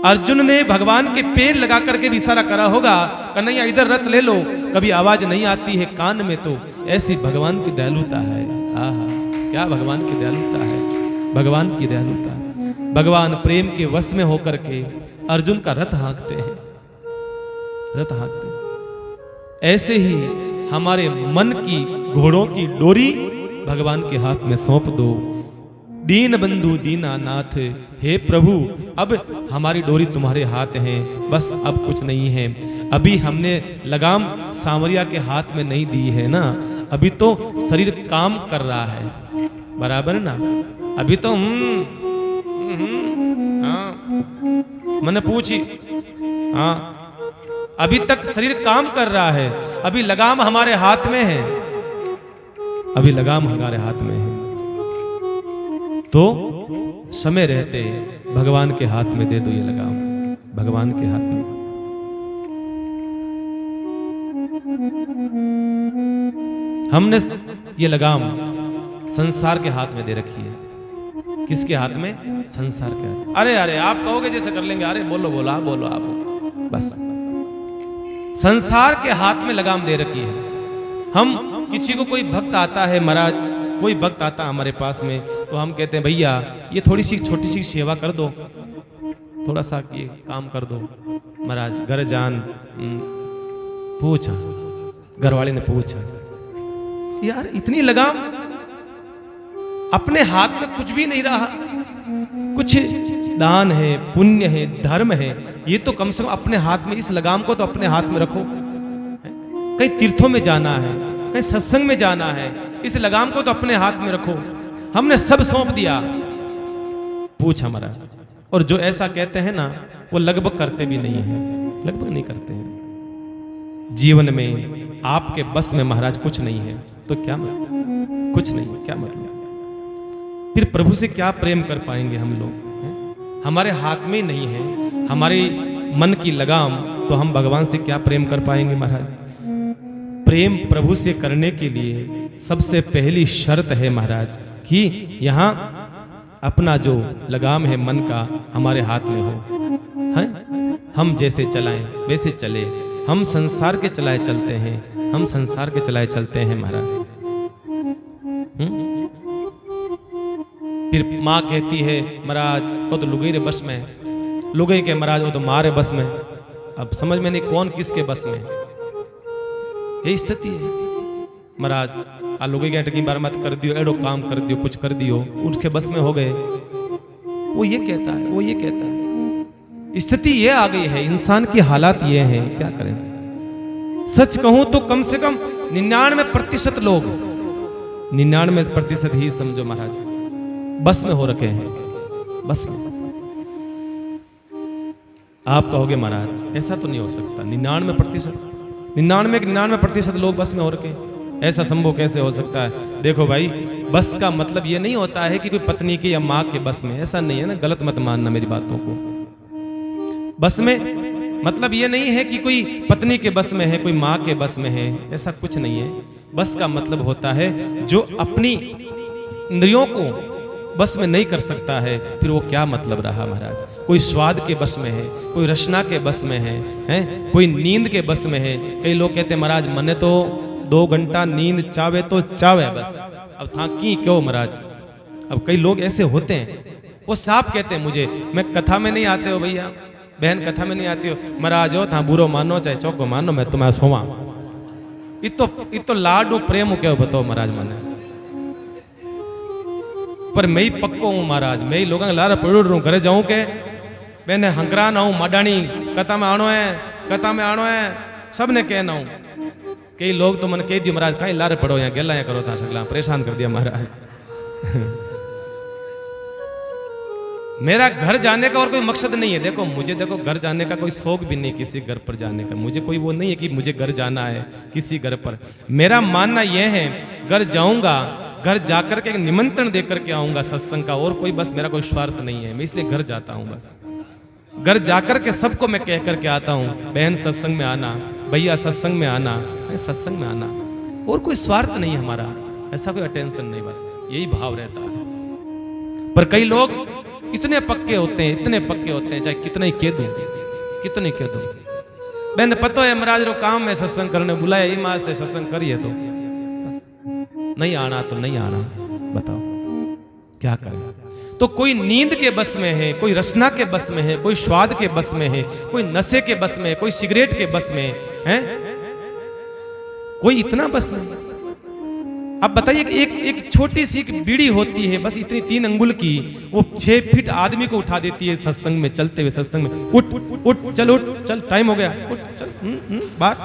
अर्जुन ने भगवान के पैर लगा करके भी इशारा करा होगा, कन्हैया इधर रथ ले लो, कभी आवाज नहीं आती है कान में। तो ऐसी भगवान की दयालुता है। आहा, क्या भगवान की दयालुता है, भगवान की दयालुता। भगवान प्रेम के वश में होकर के अर्जुन का रथ हाँकते हैं, रथ हाँकते हैं। ऐसे ही हमारे मन की घोड़ों की डोरी भगवान के हाथ में सौंप दो। दीन बंधु दीनानाथ, हे प्रभु अब हमारी डोरी तुम्हारे हाथ है, बस अब कुछ नहीं है। अभी हमने लगाम सांवरिया के हाथ में नहीं दी है ना, अभी तो शरीर काम कर रहा है, बराबर ना। अभी तो हाँ मैंने पूछी, हाँ अभी तक शरीर काम कर रहा है, अभी लगाम हमारे हाथ में है, अभी लगाम हमारे हाथ में है। तो समय रहते भगवान के हाथ में दे दो ये लगाम, भगवान के हाथ में। हमने ये लगाम संसार के हाथ में दे रखी है। किसके हाथ में? संसार के हाथ में। अरे अरे आप कहोगे जैसे कर लेंगे, अरे बोलो बोलो आप बोलो आप, बस संसार के हाथ में लगाम दे रखी है। हम किसी को कोई भक्त आता है, महाराज कोई भक्त आता हमारे पास में, तो हम कहते हैं भैया ये थोड़ी सी छोटी सी सेवा कर दो, थोड़ा सा ये काम कर दो। महाराज घर जान पूछा, घर वाले ने पूछा, यार इतनी लगाम, अपने हाथ में कुछ भी नहीं रहा, कुछ दान है, पुण्य है, धर्म है, ये तो कम से कम अपने हाथ में, इस लगाम को तो अपने हाथ में रखो। कहीं तीर्थों में जाना है, कहीं सत्संग में जाना है, इस लगाम को तो अपने हाथ में रखो। हमने सब सौंप दिया। पूछा महाराज, और जो ऐसा कहते हैं ना वो लगभग करते भी नहीं है, लगभग नहीं करते हैं। जीवन में आपके बस में महाराज कुछ नहीं है तो क्या मतलब, कुछ नहीं, क्या मतलब, फिर प्रभु से क्या प्रेम कर पाएंगे हम लोग? हमारे हाथ में नहीं है हमारे मन की लगाम, तो हम भगवान से क्या प्रेम कर पाएंगे महाराज? प्रेम प्रभु से करने के लिए सबसे पहली शर्त है महाराज कि यहाँ अपना जो लगाम है मन का हमारे हाथ में हो। है? हम जैसे चलाएं वैसे चले, हम संसार के चलाए चलते हैं, हम संसार के चलाए चलते हैं महाराज। फिर माँ कहती है महाराज वो तो लुगई रे बस में, लुगई के महाराज वो तो मारे बस में। अब समझ में नहीं कौन किसके बस में, यही स्थिति है महाराज। आ लुगई के अटकी बार मत कर दियो, एडो काम कर दियो, कुछ कर दियो, उसके बस में हो गए। वो ये कहता है, वो ये कहता है, स्थिति ये आ गई है, इंसान की हालात ये है, क्या करें। सच कहूं तो कम से कम 99% लोग, 99% ही समझो महाराज बस में हो रखे हैं, बस में। आप कहोगे महाराज ऐसा तो नहीं हो सकता, 99% लोग बस में हो रखे हैं, ऐसा संभव कैसे हो सकता है? देखो भाई, बस का मतलब ये नहीं होता है कि कोई पत्नी के या माँ के बस में, ऐसा नहीं है ना, गलत मत मानना मेरी बातों को। बस में मतलब ये नहीं है कि कोई पत्नी के बस में है, कोई माँ के बस में है, ऐसा कुछ नहीं है। बस का मतलब होता है जो अपनी इंद्रियों को बस में नहीं कर सकता है, फिर वो क्या मतलब रहा महाराज? कोई स्वाद के बस में है, कोई रचना के बस में है, कोई नींद के बस में है। कई लोग कहते हैं महाराज मने तो 2 घंटा नींद चावे तो चावे बस, अब था की क्यों महाराज? अब कई लोग ऐसे होते हैं, वो साफ कहते हैं मुझे, मैं कथा में नहीं आते हो भैया, बहन कथा में नहीं आती हो महाराज, हो था बुरो मानो चाहे चौको मानो, मैं तुम्हें सोवा। इतो लाडो प्रेम क्यों बताओ महाराज मने? पर मैं ही पक्को हूं महाराज, मैं ही लोगों लारा पड़ोड़ रू, घरे जाऊं के मैंने हंकरा ना हूं, माडानी कथा में आनो है, कथा में आनो है, सबने कहना हूं। कई लोग तो मन कह दियो महाराज कहीं लारे पड़ो, यहाँ गेला करो था, सगला परेशान कर दिया महाराज। मेरा घर जाने का और कोई मकसद नहीं है। देखो मुझे, देखो घर जाने का कोई शौक भी नहीं, किसी घर पर जाने का मुझे कोई वो नहीं है कि मुझे घर जाना है किसी घर पर। मेरा मानना यह है, घर जाऊंगा, घर जाकर के एक निमंत्रण देकर के आऊंगा सत्संग का, और कोई बस मेरा कोई स्वार्थ नहीं है, मैं इसलिए घर जाता हूं। बस घर जाकर के सबको मैं कह करके आता हूं, बहन सत्संग में आना, भैया सत्संग में आना, सत्संग में आना, और कोई स्वार्थ नहीं हमारा, ऐसा कोई अटेंशन नहीं, बस यही भाव रहता है। पर कई लोग इतने पक्के होते हैं, इतने पक्के होते हैं, चाहे कितना ही कह दूं, कितने कह दूं, बहन पतो है महाराज रो काम है सत्संग करने बुलाया, ही मास्ते सत्संग करिए तो बस, नहीं आना तो नहीं आना, बताओ क्या करें। तो कोई नींद के बस में है, कोई रसना के बस में है, कोई स्वाद के बस में है, कोई नशे के बस में है, कोई सिगरेट के बस में है, कोई इतना बस में। अब बताइए कि एक छोटी सी बीड़ी होती है, बस इतनी 3 अंगुल की, वो 6 फीट आदमी को उठा देती है सत्संग में, चलते हुए सत्संग में, उठ उठ चल टाइम हो गया, उठ चल बात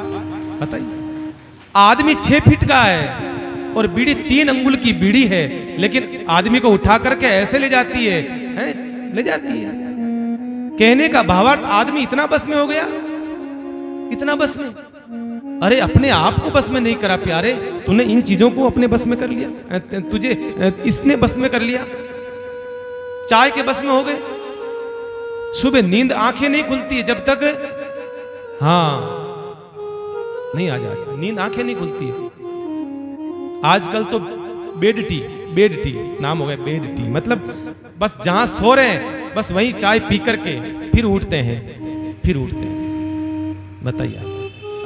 बताइए। आदमी 6 फीट का है और बीड़ी 3 अंगुल की बीड़ी है, लेकिन आदमी को उठा करके ऐसे ले जाती है, ले जाती है। कहने का भावार्थ आदमी इतना बस में हो गया, इतना बस में। अरे अपने आप को बस में नहीं करा प्यारे, तूने इन चीजों को अपने बस में कर लिया, तुझे इसने बस में कर लिया, चाय के बस में हो गए। सुबह नींद आंखें नहीं खुलती है जब तक नहीं आ जाती, नींद आंखें नहीं खुलती है। आजकल तो बेड टी नाम हो गया, बेड टी, मतलब बस जहां सो रहे हैं बस वहीं चाय पी करके फिर उठते हैं। बताइए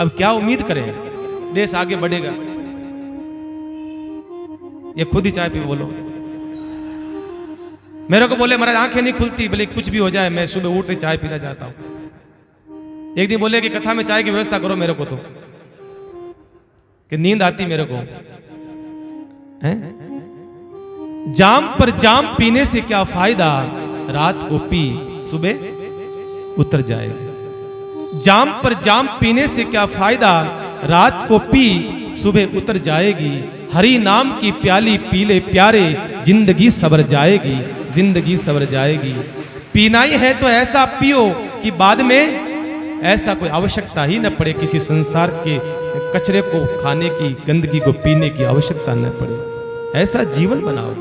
अब क्या उम्मीद करें, देश आगे बढ़ेगा? ये खुद ही चाय पी बोलो, मेरे को बोले महाराज आंखें नहीं खुलती, बोले कुछ भी हो जाए मैं सुबह उठते चाय पीना चाहता हूं। एक दिन बोले कि कथा में चाय की व्यवस्था करो मेरे को, तो कि नींद आती मेरे को है। जाम पर जाम पीने से क्या फायदा, रात को पी सुबह उतर जाएगी। जाम पर जाम पीने से क्या फायदा, रात को पी सुबह उतर जाएगी। हरि नाम की प्याली पीले प्यारे, जिंदगी सवर जाएगी, जिंदगी सवर जाएगी। पीना ही है तो ऐसा पियो कि बाद में ऐसा कोई आवश्यकता ही न पड़े, किसी संसार के कचरे को खाने की, गंदगी को पीने की आवश्यकता न पड़े। ऐसा जीवन बनाओ।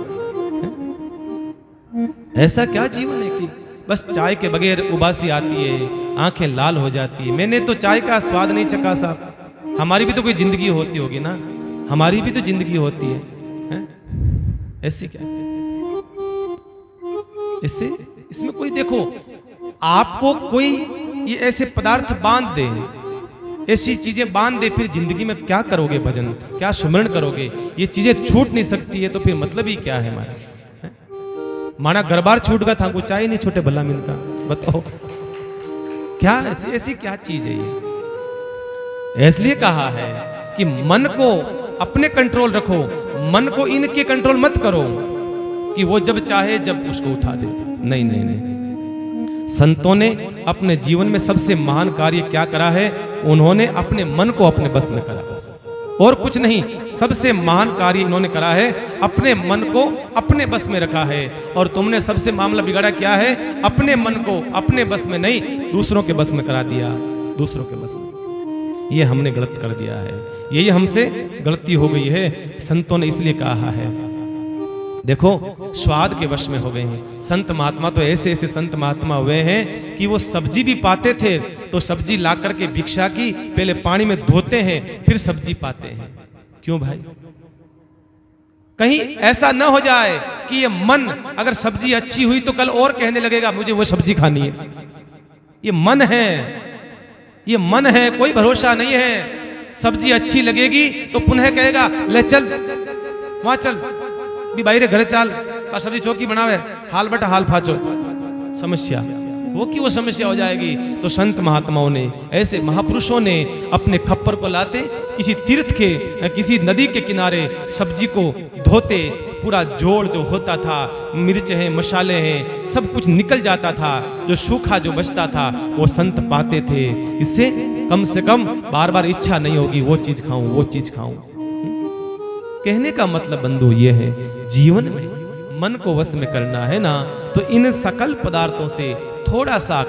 ऐसा क्या जीवन है कि बस चाय के बगैर उबासी आती है, आंखें लाल हो जाती है। मैंने तो चाय का स्वाद नहीं चखा साहब, हमारी भी तो कोई जिंदगी होती होगी ना, हमारी भी तो जिंदगी होती है? ऐसी क्या इससे, इसमें कोई देखो आपको कोई ये ऐसे पदार्थ बांध दे, ऐसी चीजें बांध दे, फिर जिंदगी में क्या करोगे, भजन क्या सुमरण करोगे? ये चीजें छूट नहीं सकती है तो फिर मतलब ही क्या है हमारा? माना घर बार छूट गया था, को चाय नहीं छूटे भला मिनका, बताओ क्या ऐसी क्या चीज है ये? इसलिए कहा है कि मन को अपने कंट्रोल रखो, मन को इनके कंट्रोल मत करो कि वो जब चाहे जब उसको उठा दे। नहीं नहीं नहीं, संतों ने अपने जीवन में सबसे महान कार्य क्या करा है? उन्होंने अपने मन को अपने बस में करा, बस और कुछ नहीं। सबसे महान कार्य इन्होंने करा है, अपने मन को अपने बस में रखा है। और तुमने सबसे मामला बिगाड़ा क्या है? अपने मन को अपने बस में नहीं, दूसरों के बस में करा दिया, दूसरों के बस में। ये हमने गलत कर दिया है, यही हमसे गलती हो गई है। संतों ने इसलिए कहा है, देखो स्वाद के वश में हो गए हैं। संत महात्मा तो ऐसे ऐसे संत महात्मा हुए हैं कि वो सब्जी भी पाते थे तो सब्जी ला करके भिक्षा की, पहले पानी में धोते हैं फिर सब्जी पाते हैं। क्यों भाई? कहीं ऐसा न हो जाए कि ये मन अगर सब्जी अच्छी हुई तो कल और कहने लगेगा मुझे वो सब्जी खानी है। ये मन है, ये मन है, कोई भरोसा नहीं है। सब्जी अच्छी लगेगी तो पुनः कहेगा ले चल वहां चल भी बाहर घर चाल, सब्जी चौकी बनावे, हाल बटा हाल फाचो, समस्या वो की वो समस्या हो जाएगी। तो संत महात्माओं ने, ऐसे महापुरुषों ने अपने खप्पर को लाते, किसी तीर्थ के किसी नदी के किनारे सब्जी को धोते, पूरा जोड़ जो होता था, मिर्च है मसाले हैं सब कुछ निकल जाता था, जो सूखा जो बचता था वो संत पाते थे। इससे कम से कम बार बार इच्छा नहीं होगी वो चीज खाऊं वो चीज खाऊं। कहने का मतलब बंधु ये है, जीवन में मन को वश में करना है ना, तो इन सकल पदार्थों से थोड़ा सा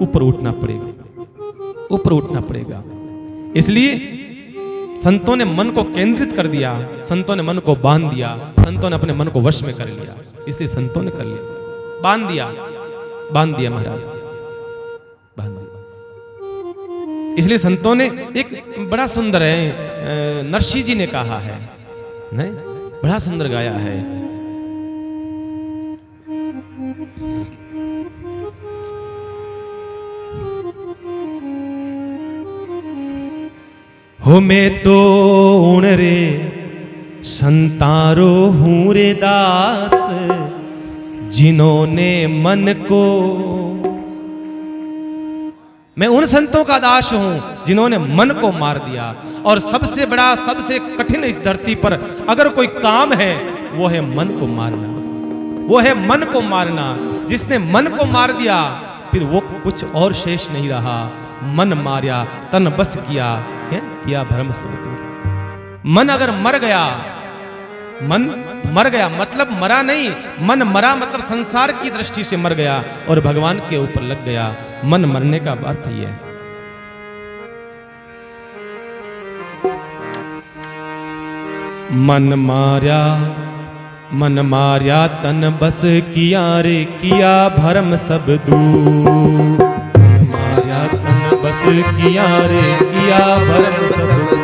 ऊपर उठना पड़ेगा। इसलिए संतों ने मन को केंद्रित कर दिया, संतों ने मन को बांध दिया, संतों ने अपने मन को वश में कर लिया। इसलिए संतों ने कर लिया, बांध दिया महाराज, बांध दिया। इसलिए संतों ने एक बड़ा सुंदर है, नरसी जी ने कहा है, नहीं बड़ा सुंदर गाया है। हो मैं तो उण रे संतारो हूँ रे दास, जिन्होंने मन को, मैं उन संतों का दास हूं जिन्होंने मन को मार दिया। और सबसे बड़ा, सबसे कठिन इस धरती पर अगर कोई काम है वो है मन को मारना, वो है मन को मारना। जिसने मन को मार दिया फिर वो कुछ और शेष नहीं रहा। मन मारिया तन बस किया, क्या किया भ्रम सब दूर। मन अगर मर गया, मन मर गया मतलब मरा नहीं, मन मरा मतलब संसार की दृष्टि से मर गया और भगवान के ऊपर लग गया। मन मरने का अर्थ ही है। मन मार्या तन बस किया रे, किया भरम सब दूर। मन मार्या तन बस किया रे, किया भरम सब दूर।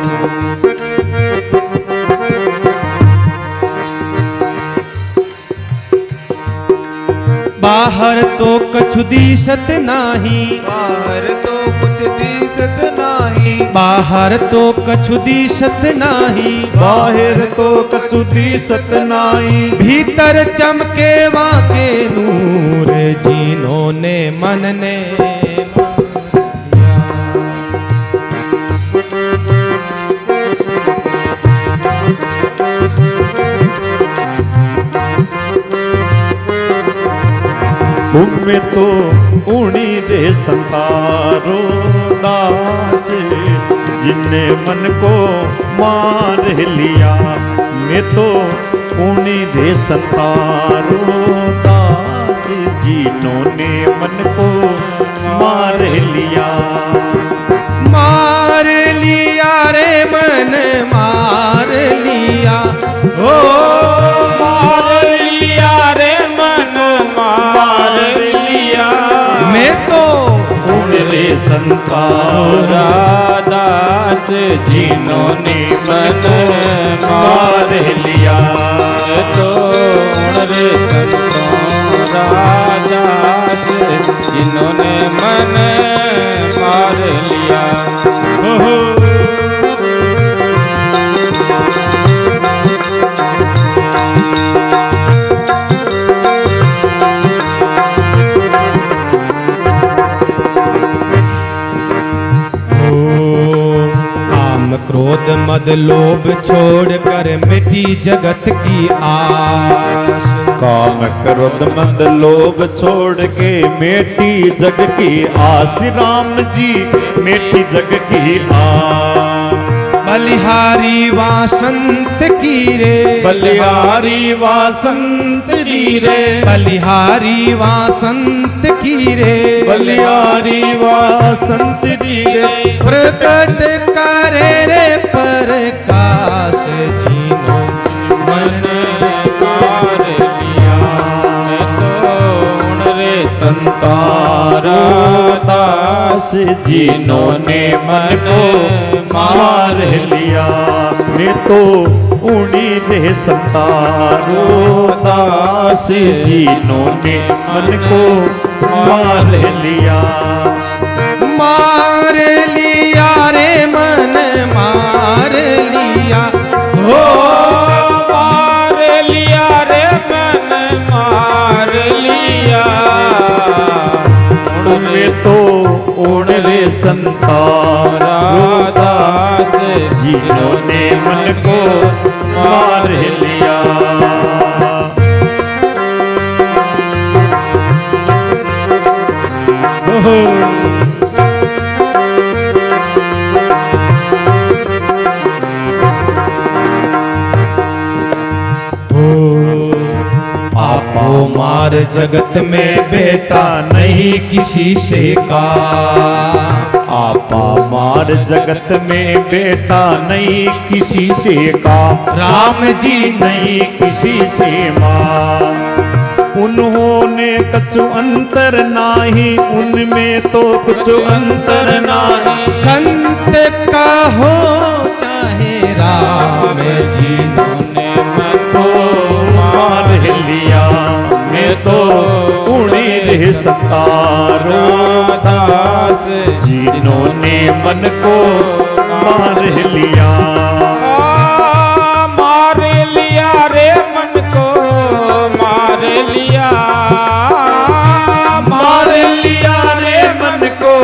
बाहर तो कछु दिसत नाही, बाहर तो कुछ दिसत नाही, बाहर तो कछु दिसत नाही, बाहर तो कछु दिसत नाही। भीतर चमके वाके नूर, जिन्होंने मन ने में तो उणी रे संतारो दास, जिनने मन को मार लिया। मैं तो उणी रे संतारो दास, जिन्होंने मन को मार लिया। मार लिया रे मन मार लिया, ओ मार लिया रे मन मार लिया। मैं तो उन रे संतारा दास, जिन्होंने मन मार लिया। तो उण रे संतारा दास, जिन्होंने मन मार लिया। क्रोध मद लोभ छोड़ कर मिटी जगत की आस। काम क्रोध मद लोभ छोड़ के मेटी जग की आस। राम जी मेटी जग की आस। बलिहारी वासंत की रे, बलिहारी वासंत की रे, बलिहारी वासंत की रे, बलिहारी वासंत की रे। प्रकट करे रे प्रकाश, जिन्हों मन मार लिया। तो उण रे संतारा दास, जिन्होंने मन को मार लिया। मैं तो उड़ी रे संतारो दास, जिन्होंने मन को मार लिया। मार लिया रे मन मार लिया, हो मार लिया रे मन मार लिया। मैं तो उड़ रे संतारा दास, जिन्होंने मन को मार लिया। जगत में बेटा नहीं किसी से का। आपा मार जगत में बेटा नहीं किसी से का, राम जी नहीं किसी से माँ। उन्होंने कछु अंतर नाही, उनमें तो कुछ अंतर नाही। संत का हो चाहे राम जिन्होंने मन तो मार लिया मैं तो उड़ी रे सतारो दास, जिन्होंने मन को मार लिया। मार लिया रे मन को, मार लिया, मार लिया रे मन को,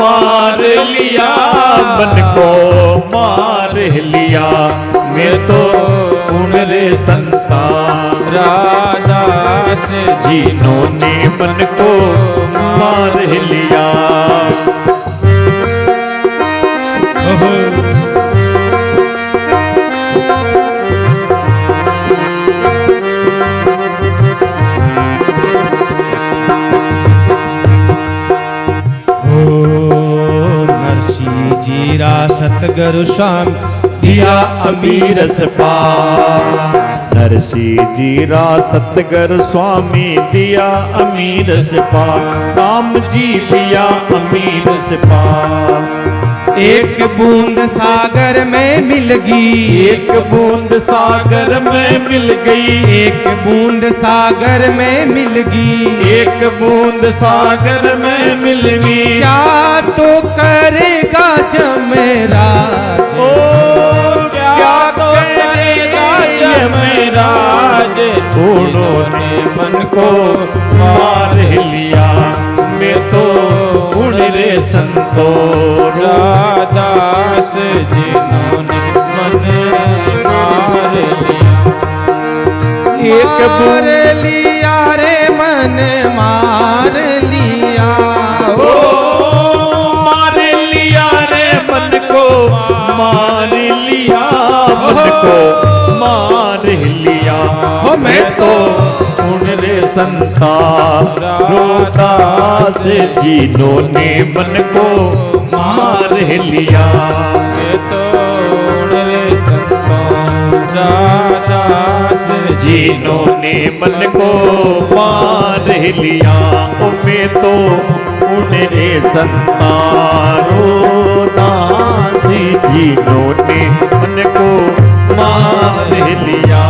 मार लिया मन को, मार लिया मैं तो उन रे संतान राधास, जिन्होंने मन को मार लिया। जीरा सतगुरु स्वामी दिया अमीरस पार। नरसी जीरा सतगुरु स्वामी दिया अमीरस पार, राम जी दिया अमीरस पार। एक बूंद सागर में मिल गई, एक बूंद सागर में मिल गई, एक बूंद सागर में मिल गई, एक बूंद सागर में मिल गई। क्या तो करेगा जमराज, ओ क्या तो करेगा यमराज, उन्होंने मन को मार लिया मैं तो उड़ रे संतो राधास, जिन्होंने मन मार लिया। एक मार लिया रे मन मार लिया, ओ मार लिया रे मन को, मार लिया मन को, मार लिया हो मैं तो उन रे संतान रोदास, जिन्होंने मन को मार लिया। मैं तो रे संतान राधास, जिन्होंने मन को मार लिया। ओ मैं तो उन रे संतान रोदास, जिन्होंने मन को मार लिया।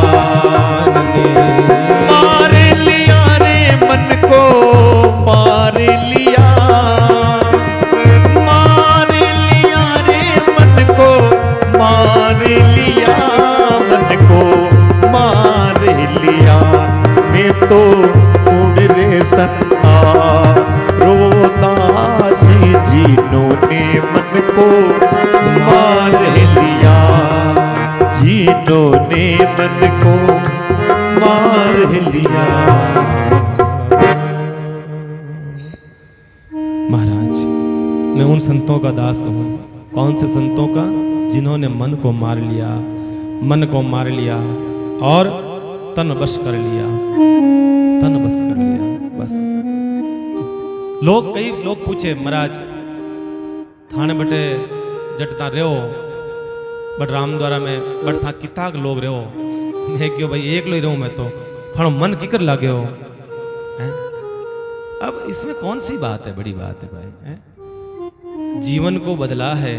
मार लिया रे मन को, मार लिया, मार लिया रे मन को, मार लिया मन को, मार लिया मैं तो उड़ रे संतान रोदासी, जिन्होंने मन को मार लिया, जिन्होंने मन को मार लिया। महाराज मैं उन संतों का दास हूँ। कौन से संतों का? जिन्होंने मन को मार लिया, मन को मार लिया और तन बस कर लिया, तन बस कर लिया। बस लोग कई लोग पूछे महाराज थाने बटे जटता रहो बट राम द्वारा में बट था किता लोग रहो, मैं क्यों भाई एक लो ही रहूं मैं तो फणो मन किकर लागे हो हैं? अब इसमें कौन सी बात है? बड़ी बात है भाई हैं? जीवन को बदला है,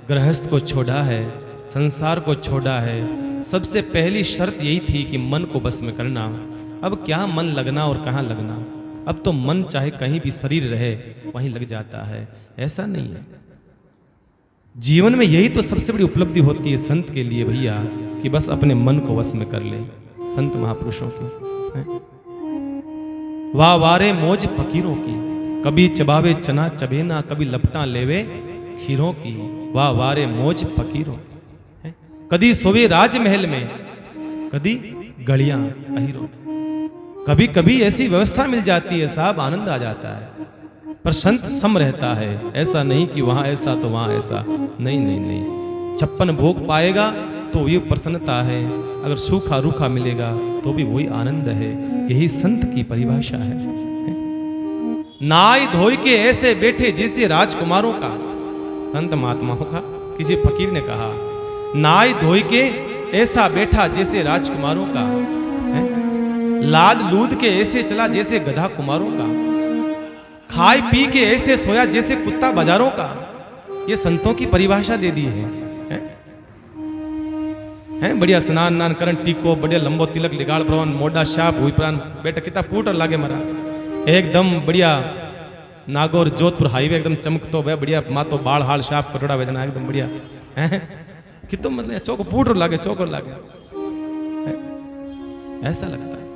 गृहस्थ को छोड़ा है, संसार को छोड़ा है। सबसे पहली शर्त यही थी कि मन को बस में करना। अब क्या मन लगना और कहाँ लगना? अब तो मन चाहे कहीं भी शरीर रहे वहीं लग जाता है। ऐसा नहीं है। जीवन में यही तो सबसे बड़ी उपलब्धि होती है संत के लिए भैया, कि बस अपने मन को वश में कर ले। संत महापुरुषों की वाह वारे मौज फकीरों की, कभी चबावे चना चबेना, कभी लपटा लेवे खीरों की। वाह वारे मौज फकीरों, कदी सोवे राजमहल में, कदी गलियां अहीरों। कभी कभी ऐसी व्यवस्था मिल जाती है साहब, आनंद आ जाता है। पर संत सम रहता है। ऐसा नहीं कि वहां ऐसा तो वहां ऐसा, नहीं नहीं नहीं। 56 भोग पाएगा तो ये प्रसन्नता है। अगर सूखा रूखा मिलेगा तो भी वही आनंद है। यही संत की परिभाषा है। नाई धोई के ऐसे बैठे जैसे राजकुमारों का, संत महात्माओं का किसी फकीर ने कहा, नाई धोई के ऐसा बैठा जैसे राजकुमारों का, लाद लूद के ऐसे चला जैसे गधा कुमारों का, खाए पी के ऐसे सोया जैसे कुत्ता बाजारों का। ये संतों की परिभाषा दे दी है। बढ़िया स्नान नान करन टीको, बढ़िया लंबो तिलक लिगाड़ प्रवान मोडा शाप हुई प्राण बेटा कितना पुट और लागे मरा, एकदम बढ़िया नागौर जोधपुर हाईवे एकदम चमकतो भाई बढ़िया मातो बाल हाल शाप कटोड़ा वेदना एकदम बढ़िया है कि तुम मतलब चौको पुट लागे चौको लागे, ऐसा लगता है।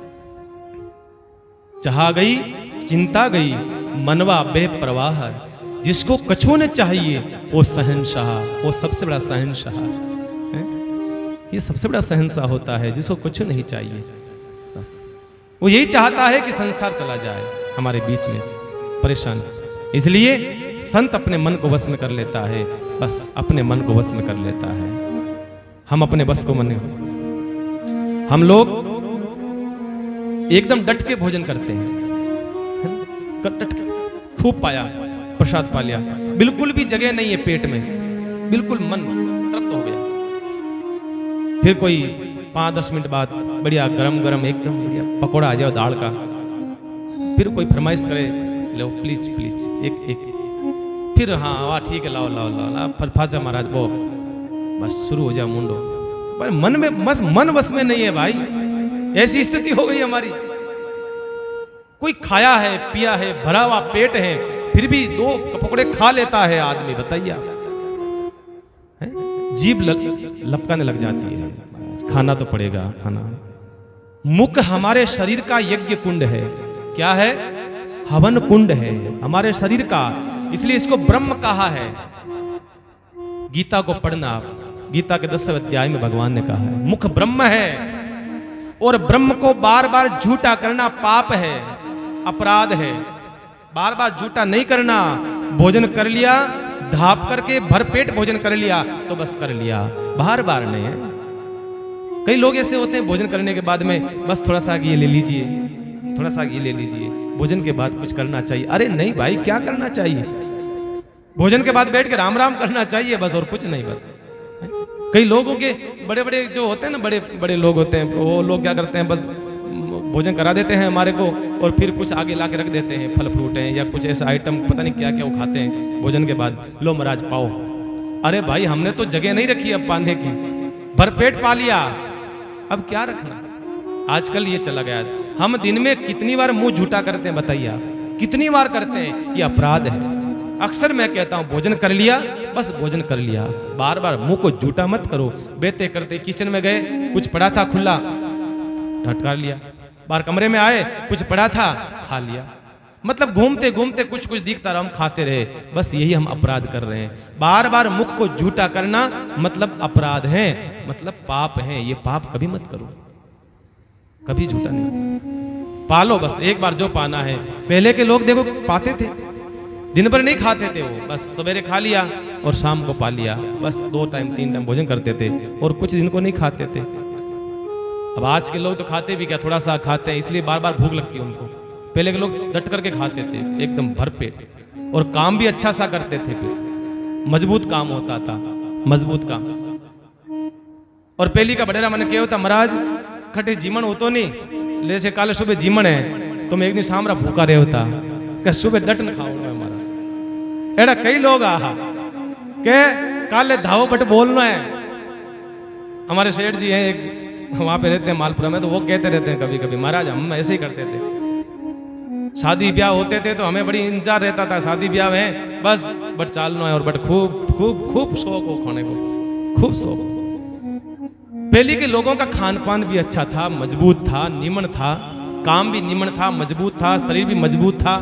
चाह गई चिंता गई मनवा बेप्रवाह, जिसको कछु न चाहिए वो शहंशाह, वो सबसे बड़ा शहंशाह है। ये सबसे बड़ा शहंशाह होता है जिसको कुछ नहीं चाहिए, बस वो यही चाहता है कि संसार चला जाए हमारे बीच में से परेशान। इसलिए संत अपने मन को वश में कर लेता है, बस अपने मन को वश में कर लेता है। हम अपने बस को मन, हम लोग एकदम डट के भोजन करते हैं, डट के खूब पाया प्रसाद पा लिया, बिल्कुल भी जगह नहीं है पेट में, बिल्कुल मन तृप्त हो गया। फिर कोई 5-10 मिनट बाद बढ़िया गरम गरम एकदम बढ़िया पकोड़ा आ जाओ दाल का, फिर कोई फरमाइश करे लो प्लीज प्लीज एक, फिर हाँ वाह ठीक है लाओ लाओ लाओ ला फरफाचा महाराज वो, बस शुरू हो जाओ मुंडो। पर मन में मन बस में नहीं है भाई, ऐसी स्थिति हो गई हमारी। कोई खाया है पिया है भरा हुआ पेट है, फिर भी 2 पकोड़े खा लेता है आदमी, बताइए आप, जीभ लपकाने लग जाती है। खाना तो पड़ेगा खाना। मुख हमारे शरीर का यज्ञ कुंड है, क्या है? हवन कुंड है हमारे शरीर का, इसलिए इसको ब्रह्म कहा है। गीता को पढ़ना, गीता के 10वें अध्याय में भगवान ने कहा है मुख ब्रह्म है, और ब्रह्म को बार बार झूठा करना पाप है, अपराध है। बार बार झूठा नहीं करना। भोजन कर लिया धाप करके भरपेट भोजन कर लिया तो बस कर लिया, बार बार नहीं है। कई लोग ऐसे होते हैं भोजन करने के बाद में बस थोड़ा सा ये ले लीजिए, थोड़ा सा ये ले लीजिए, भोजन के बाद कुछ करना चाहिए। अरे नहीं भाई, क्या करना चाहिए? भोजन के बाद बैठ के राम राम करना चाहिए बस, और कुछ नहीं। बस कई लोगों के बड़े बड़े जो होते हैं ना, बड़े बड़े लोग होते हैं, वो लोग क्या करते हैं, बस भोजन करा देते हैं हमारे को और फिर कुछ आगे ला के रख देते हैं, फल फ्रूट हैं या कुछ ऐसा आइटम पता नहीं क्या क्या वो खाते हैं भोजन के बाद। लो महाराज पाओ। अरे भाई हमने तो जगह नहीं रखी अब पाने की, भरपेट पा लिया, अब क्या रखना। आजकल ये चला गया। हम दिन में कितनी बार मुंह झूठा करते हैं बताइए आप, कितनी बार करते हैं? ये अपराध है। अक्सर मैं कहता हूं भोजन कर लिया बस भोजन कर लिया, बार बार मुंह को झूठा मत करो। बेते करते किचन में गए, कुछ पड़ा था खुला ढटकार लिया, बाहर कमरे में आए कुछ पड़ा था खा लिया, मतलब घूमते घूमते कुछ कुछ दिखता रहा हम खाते रहे। बस यही हम अपराध कर रहे हैं। बार बार मुख को झूठा करना मतलब अपराध है, मतलब पाप है। ये पाप कभी मत करो, कभी झूठा नहीं पालो। बस एक बार जो पाना है। पहले के लोग देखो पाते थे, दिन भर नहीं खाते थे वो, बस सवेरे खा लिया और शाम को पा लिया, बस 2 टाइम 3 टाइम भोजन करते थे और कुछ दिन को नहीं खाते थे। अब आज के लोग तो खाते भी क्या, थोड़ा सा खाते हैं, इसलिए बार बार भूख लगती है उनको। पहले के लोग डट करके खाते थे एकदम भरपेट, और काम भी अच्छा सा करते थे, फिर मजबूत काम होता था, मजबूत काम। और पहली का बडेरा मैंने क्या होता, महाराज खटे जीमन हो तो नहीं, जैसे काले सुबह जीमन है तो मैं एक दिन शाम रा भूखा रहे होता, क्या सुबह डट न खाओ हमारा। एड़ा कई लोग आहा के काले धावो बट बोलना है। हमारे सेठ जी हैं एक, वहां पे रहते हैं मालपुरा में, तो वो कहते रहते हैं कभी कभी, महाराज हम ऐसे ही करते थे, शादी ब्याह होते थे तो हमें बड़ी इंतजार रहता था, शादी ब्याह में बस बट चालना है और बट खूब खूब खूब शौक हो खाने को, खूब शौक। पहले के लोगों का खान पान भी अच्छा था, मजबूत था, निमन था, काम भी निमन था, मजबूत था, शरीर भी मजबूत था।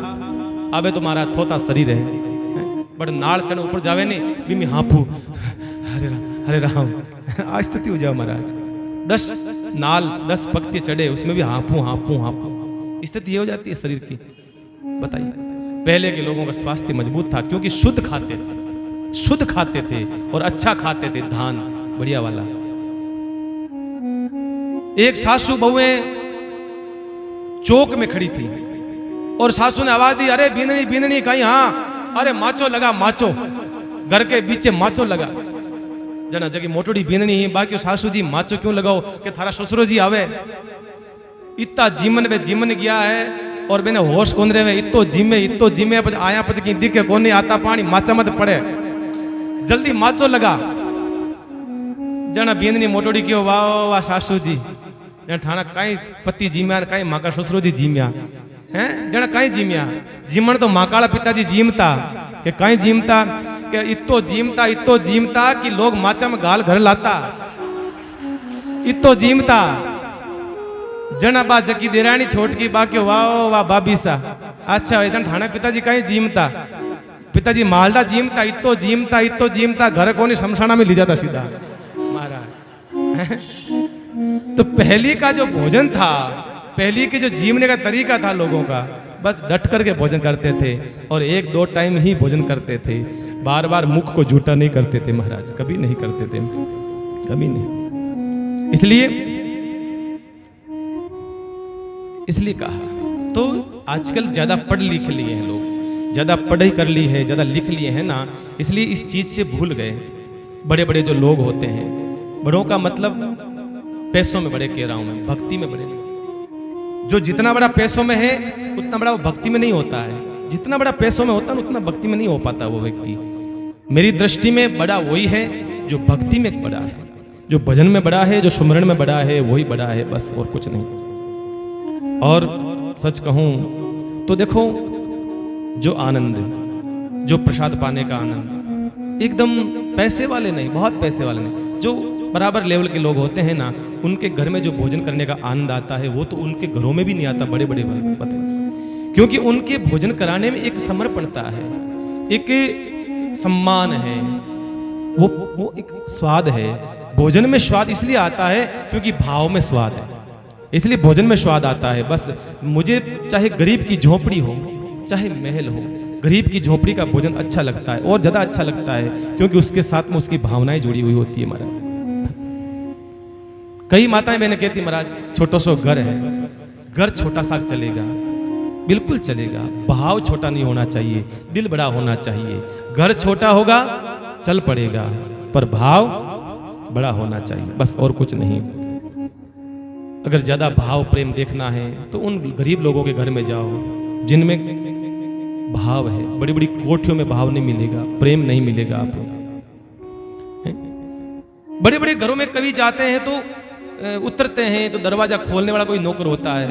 अबे तुम्हारा थोता शरीर है, बट नाड़ चढ़ ऊपर जावे नहीं भी मैं हाफू हरे राम आज स्थिति हो जाओ महाराज। 10 नाल 10 पक्ति चढ़े उसमें भी हाफू हाफू हाफू, स्थिति ये हो जाती है शरीर की। बताइए पहले के लोगों का स्वास्थ्य मजबूत था क्योंकि शुद्ध खाते थे, शुद्ध खाते थे और अच्छा खाते थे, धान बढ़िया वाला। एक सासू बहुएं चौक में खड़ी थी और सासू ने आवाज दी, अरे बींदनी बींदनी कहीं, हाँ अरे माचो लगा माचो, घर के बीचे माचो लगा। जना जगी मोटोड़ी बींदनी ही, बाकी सासू जी माचो क्यों लगाओ कि थारा ससुरो जी आवे। इतना जीमन वे जीमन गया है और बेने होश कोन रे वे, इतो जीमे पछ आया पछ की दिखे कोनी, आता पानी माचा मत पड़े, जल्दी माचो लगा। जना बींदनी मोटोड़ी क्यों, वाह वाह सासू जी, जना थाना कई पति जीम्या कई माका ससुरो जी जीम्या हैं, जना कई जीम्या। जीमन तो माकाला पिताजी जीमता के कई जीमता के इतो जीमता कि लोग माचा में गाल घर लाता, इतो जीमता। जना बा जकी देरानी छोटकी बाकी वाह वाह बाबी सा, अच्छा जन थाना पिताजी कहीं जीमता, पिताजी मालडा जीमता, इतो जीमता, घर कोनी शमशाना में ले जाता सीधा महाराज। तो पहली का जो भोजन था, पहली के जो जीवने का तरीका था लोगों का, बस डट करके भोजन करते थे और 1-2 टाइम ही भोजन करते थे, बार बार मुख को झूठा नहीं करते थे महाराज, कभी नहीं करते थे, कभी नहीं। इसलिए कहा। तो आजकल ज्यादा पढ़ लिख लिए हैं लोग, ज्यादा पढ़ाई कर ली है, ज्यादा लिख लिए हैं ना, इसलिए इस चीज से भूल गए। बड़े बड़े जो लोग होते हैं, बड़ों का मतलब पैसों में बड़े कह रहा हूं मैं, भक्ति में बड़े। जो जितना बड़ा पैसों में है उतना बड़ा वो भक्ति में नहीं होता है, जितना बड़ा पैसों में होता है उतना भक्ति में नहीं हो पाता वो व्यक्ति। मेरी दृष्टि में बड़ा वही है जो भक्ति में बड़ा है, जो भजन में बड़ा है, जो सुमरण में बड़ा है, वही बड़ा है, बस और कुछ नहीं। और सच कहूं तो देखो, जो आनंद, जो प्रसाद पाने का आनंद, एकदम पैसे वाले नहीं, बहुत पैसे वाले नहीं, जो बराबर लेवल के लोग होते हैं ना, उनके घर में जो भोजन करने का आनंद आता है वो तो उनके घरों में भी नहीं आता, बड़े बड़े पते, क्योंकि उनके भोजन कराने में एक समर्पणता है, एक सम्मान है, वो एक स्वाद है। भोजन में स्वाद इसलिए आता है क्योंकि भाव में स्वाद है, इसलिए भोजन में स्वाद आता है। बस मुझे चाहे गरीब की झोपड़ी हो चाहे महल हो, गरीब की झोपड़ी का भोजन अच्छा लगता है, और ज्यादा अच्छा लगता है क्योंकि उसके साथ में उसकी भावनाएं जुड़ी हुई होती है महाराज। कई माताएं मैंने कहती महाराज, छोटा सा घर है, घर छोटा सा चलेगा, बिल्कुल चलेगा, भाव छोटा नहीं होना चाहिए, दिल बड़ा होना चाहिए। घर छोटा होगा चल पड़ेगा, पर भाव बड़ा होना चाहिए, बस और कुछ नहीं। अगर ज्यादा भाव प्रेम देखना है तो उन गरीब लोगों के घर में जाओ जिनमें भाव है। बड़ी बड़ी कोठियों में भाव नहीं मिलेगा, प्रेम नहीं मिलेगा आपको। बड़े बड़े घरों में कभी जाते हैं तो उतरते हैं तो दरवाजा खोलने वाला कोई नौकर होता है,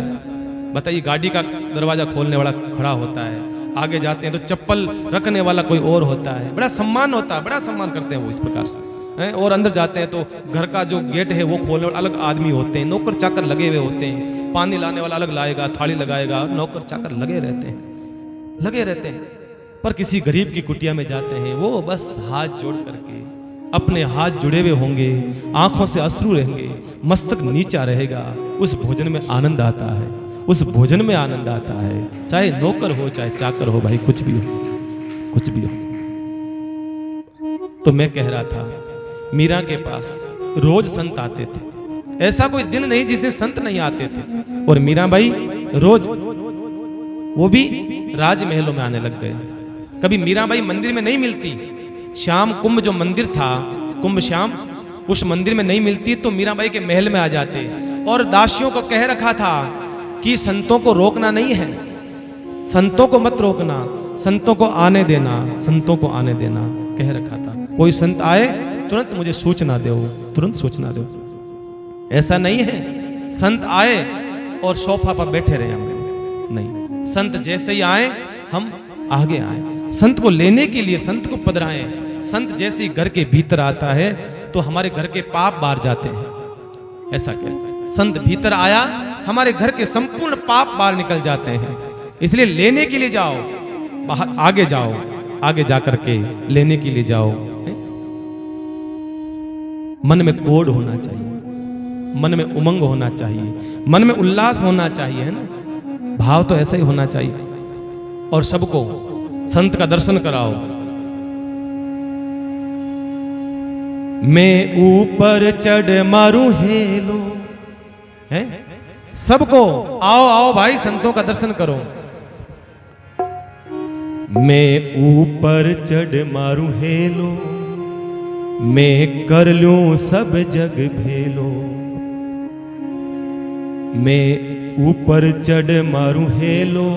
बताइए, गाड़ी का दरवाजा खोलने वाला खड़ा होता है। आगे जाते हैं तो चप्पल रखने वाला कोई और होता है, बड़ा सम्मान होता है, बड़ा सम्मान करते हैं वो इस प्रकार से। और अंदर जाते हैं तो घर का जो गेट है वो खोलने वाला अलग आदमी होते हैं, नौकर चाकर लगे हुए होते हैं, पानी लाने वाला अलग लाएगा, थाली लगाएगा, नौकर चाकर लगे रहते हैं। पर किसी गरीब की कुटिया में जाते हैं, वो बस हाथ जोड़ करके, अपने हाथ जुड़े हुए होंगे, आंखों से अश्रु रहेंगे, मस्तक नीचा रहेगा, उस भोजन में आनंद आता है, उस भोजन में आनंद आता है। चाहे नौकर हो चाहे चाकर हो, भाई कुछ भी हो, कुछ भी हो। तो मैं कह रहा था, मीरा के पास रोज संत आते थे, ऐसा कोई दिन नहीं जिसमें संत नहीं आते थे। और मीरा भाई रोज, वो भी राजमहलों में आने लग गए। कभी मीरा भाई मंदिर में नहीं मिलती, श्याम कुंभ जो मंदिर था, कुंभ श्याम, उस मंदिर में नहीं मिलती तो मीरा बाई के महल में आ जाते। और दासियों को कह रखा था कि संतों को रोकना नहीं है, संतों को मत रोकना, संतों को आने देना, संतों को आने देना कह रखा था। कोई संत आए तुरंत मुझे सूचना दो, तुरंत सूचना दो। ऐसा नहीं है संत आए और सोफा पर बैठे रहे हम, नहीं, संत जैसे ही आए हम आगे आए, संत को लेने के लिए, संत को पधराएं। संत जैसे ही घर के भीतर आता है तो हमारे घर के पाप बाहर जाते हैं। ऐसा क्या, संत भीतर आया हमारे घर के संपूर्ण पाप बाहर निकल जाते हैं। इसलिए लेने के लिए जाओ, बाहर आगे जाओ, आगे जाकर के लेने के लिए जाओ। मन में कोड होना चाहिए, मन में उमंग होना चाहिए, मन में उल्लास होना चाहिए, है ना, भाव तो ऐसा ही होना चाहिए। और सबको संत का दर्शन कराओ। मैं ऊपर चढ़ मारू हेलो, हैं? सबको आओ आओ भाई, संतों का दर्शन करो। मैं ऊपर चढ़ मारू हेलो, मैं कर लूं सब जग भेलो। मैं ऊपर चढ़ मारू हेलो,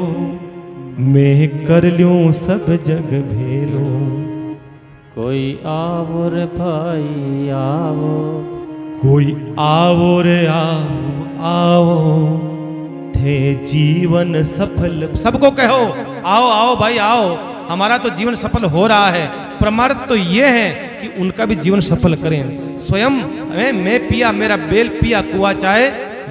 मैं कर लूं सब जग भेलो। कोई आओ रे भाई आओ, कोई आओ रे आओ आओ, थे जीवन सफल। सबको कहो आओ आओ भाई आओ, हमारा तो जीवन सफल हो रहा है। परमार्थ तो ये है कि उनका भी जीवन सफल करें। स्वयं मैं पिया मेरा बेल पिया कुआ चाहे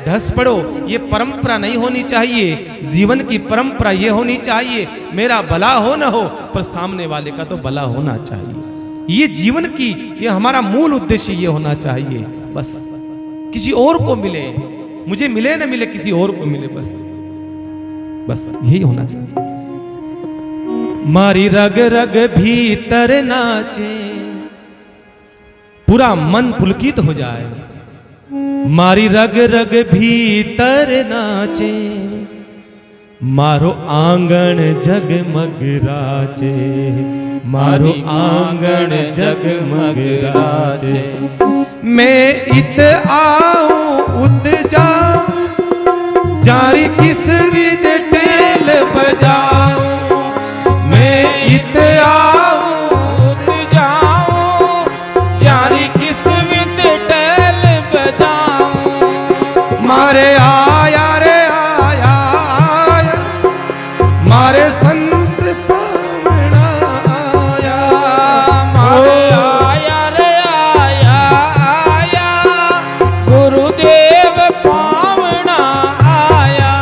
ढस पड़ो, ये परंपरा नहीं होनी चाहिए। जीवन की परंपरा ये होनी चाहिए, मेरा भला हो न हो पर सामने वाले का तो भला होना चाहिए। ये जीवन की, ये हमारा मूल उद्देश्य ये होना चाहिए। बस किसी और को मिले, मुझे मिले न मिले, किसी और को मिले, बस बस यही होना चाहिए। मारी रग रग भीतर नाचे, पूरा मन पुलकित हो जाए। मारी रग रग भीतर नाचे, मारो आंगन जगमग राचे। मारो आंगन जगमग राचे। मैं इत आऊं उत जाऊं, जारी किस विद टेल बजाऊं। मैं इत आऊं उत जाऊं, जारी किस विद टेल बजाऊं। मारे आया रे आया आया, मारे संत पावना आया। मारे आया रे आया आया, गुरुदेव पावना आया।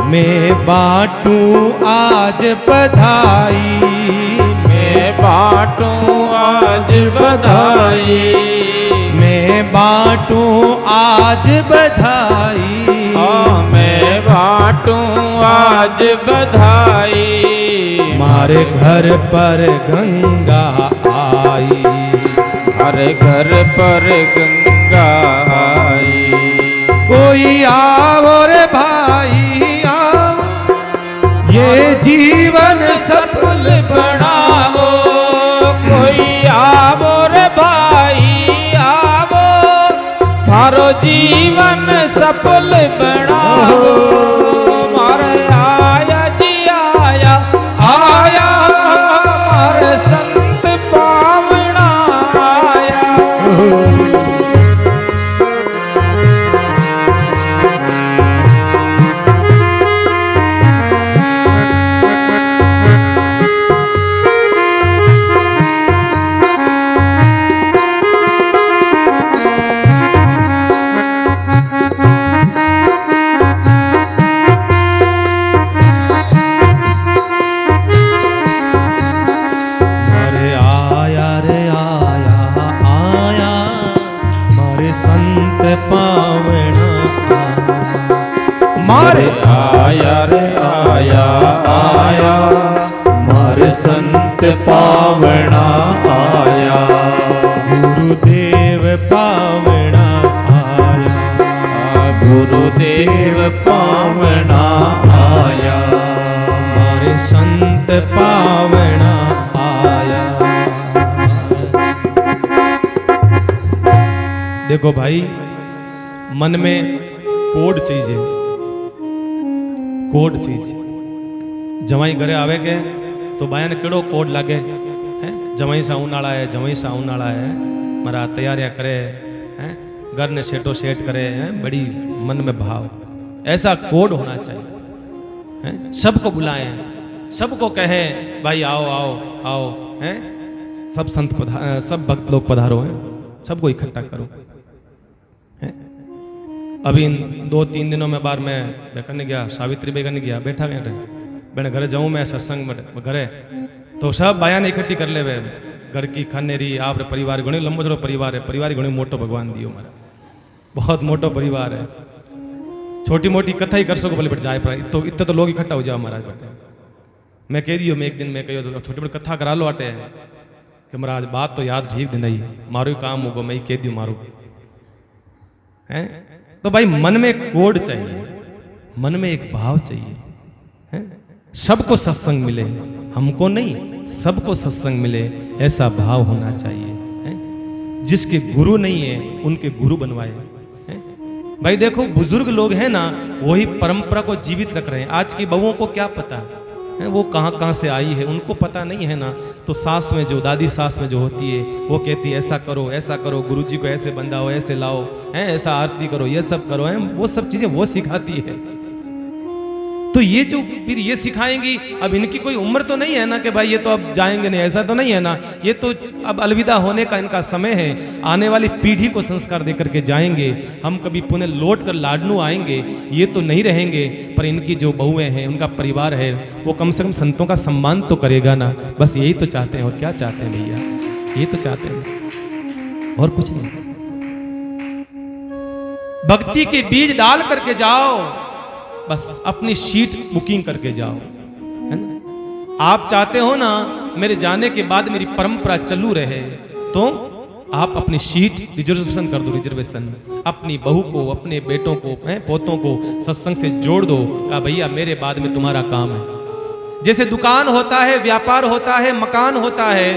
मैं बाटूं आज बधाई, मैं बाटूं आज बधाई। मैं बाटूं आज बधाई। हाँ मैं बाटूं आज बधाई। मारे घर पर गंगा आई, हर घर पर गंगा आई। कोई आओ रे भाई आओ, ये जीवन सफल बनाओ। कोई आवो रे भाई आवो, थारो जीवन सफल बनाओ। मारे आया जी आया आया, मारे संत पावना आया। मारे आया रे आया आया, मारे संत पावना आया। मारे आया रे आया आया, मारे संत पावना आया। गुरुदेव पावना आया। गुरुदेव पावना आया। मारे संत पावना आया। देखो भाई, मन में कोड चीज है, कोड चीज। जवाई घरे आवे के तो बायन केड़ो कोड लागे हैं? जवाई सा उनाड़ा है, जवाई सा उनाड़ा है, मरा तैयारियां करे हैं, घर ने सेटो सेट करे हैं, बड़ी मन में भाव। ऐसा कोड होना चाहिए हैं? सबको बुलाएं, सबको कहें भाई आओ आओ आओ हैं? सब संत सब भक्त लोग पधारो हैं, सबको इकट्ठा करो हैं? अभी इन 2-3 दिनों में बार मैं करने गया, सावित्री बेगन गया, बैठा गया मैंने घरे जाऊँ मैं सत्संग में घरे, तो सब बाया ने इकट्ठी कर ले वे घर की खानेरी आप परिवार घणो लंबो चढ़ो परिवार है, परिवार घणो मोटो भगवान दियो मारा, बहुत मोटो परिवार है। छोटी मोटी कथा ही कर सको बोले बट जाए पर तो इतने तो लोग इकट्ठा हो जाओ महाराज बेटे। मैं कह दियो, मैं एक दिन मैं कहो तो छोटी मोटी कथा करा लो आटे कि महाराज बात तो याद ठीक दिन नहीं, मारो ही काम होगो, मैं ही कह दियो मारो हैं। तो भाई मन में एक कोड चाहिए, मन में एक भाव चाहिए, हैं? सबको सत्संग मिले, हमको नहीं, सबको सत्संग मिले, ऐसा भाव होना चाहिए, हैं? जिसके गुरु नहीं है उनके गुरु बनवाए, हैं? भाई देखो बुजुर्ग लोग हैं ना, वही परंपरा को जीवित रख रहे हैं। आज की बहुओं को क्या पता है, वो कहाँ से आई है, उनको पता नहीं है ना। तो सास में जो, दादी सास में जो होती है, वो कहती है ऐसा करो, गुरुजी को ऐसे बंधाओ, ऐसे लाओ, हैं, ऐसा आरती करो, ये सब करो, हैं, वो सब चीजें वो सिखाती है। तो ये जो फिर ये सिखाएंगी, अब इनकी कोई उम्र तो नहीं है ना कि भाई ये तो अब जाएंगे नहीं, ऐसा तो नहीं है ना। ये तो अब अलविदा होने का इनका समय है, आने वाली पीढ़ी को संस्कार दे करके जाएंगे। हम कभी पुनः लौट कर लाडनू आएंगे, ये तो नहीं रहेंगे, पर इनकी जो बहुएं हैं, उनका परिवार है, वो कम से कम संतों का सम्मान तो करेगा ना। बस यही तो चाहते हैं, और क्या चाहते हैं भैया, यही तो चाहते हैं, और कुछ नहीं। भक्ति के बीज डाल करके जाओ, बस अपनी सीट बुकिंग करके जाओ, है ना। आप चाहते हो ना मेरे जाने के बाद मेरी परंपरा चालू रहे, तो आप अपनी सीट रिजर्वेशन कर दो, रिजर्वेशन। अपनी बहू को, अपने बेटों को, पोतों को सत्संग से जोड़ दो, कहा भैया मेरे बाद में तुम्हारा काम है। जैसे दुकान होता है, व्यापार होता है, मकान होता है,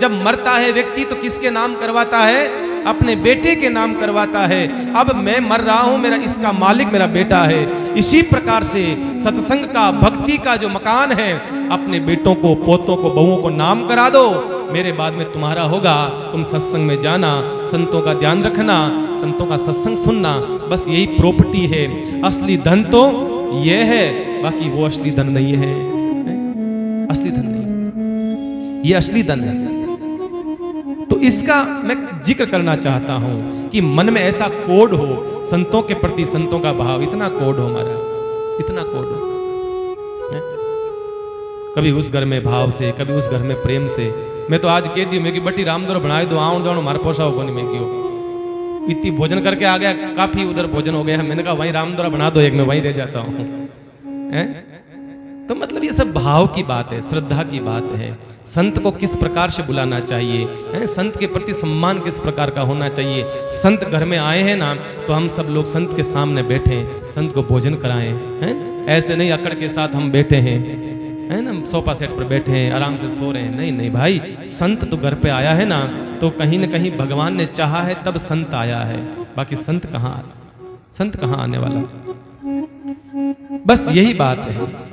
जब मरता है व्यक्ति तो किसके नाम करवाता है, अपने बेटे के नाम करवाता है। अब मैं मर रहा हूं, मेरा इसका मालिक मेरा बेटा है। इसी प्रकार से सत्संग का, भक्ति का जो मकान है, अपने बेटों को, पोतों को, बहुओं को नाम करा दो, मेरे बाद में तुम्हारा होगा। तुम सत्संग में जाना, संतों का ध्यान रखना, संतों का सत्संग सुनना, बस यही प्रॉपर्टी है। असली धन तो ये है, बाकी वो असली धन नहीं है, असली धन नहीं, ये असली धन है। तो इसका मैं जिक्र करना चाहता हूं कि मन में ऐसा कोड हो, संतों के प्रति संतों का भाव, इतना कोड हो हमारा, इतना कोड हो, है? कभी उस घर में भाव से, कभी उस घर में प्रेम से। मैं तो आज कह दी मैं कि बटी रामदोर बनाए दो, आऊं जाऊं मारे पोसाओ को नहीं, मैं क्यों इतनी भोजन करके आ गया, काफी उधर भोजन हो गया। मैंने कहा वहीं रामदोरा बना दो एक, मैं वहीं रह जाता हूं, है? तो मतलब ये सब भाव की बात है, श्रद्धा की बात है। संत को किस प्रकार से बुलाना चाहिए, हैं? संत के प्रति सम्मान किस प्रकार का होना चाहिए। संत घर में आए हैं ना, तो हम सब लोग संत के सामने बैठे, संत को भोजन कराएं, हैं? ऐसे नहीं अकड़ के साथ हम बैठे हैं, है ना, सोफा सेट पर बैठे हैं, आराम से सो रहे हैं। नहीं नहीं भाई, संत तो घर पे आया है ना, तो कहीं न कहीं भगवान ने चाहा है तब संत आया है, बाकी संत कहाँ आने वाला। बस यही बात है।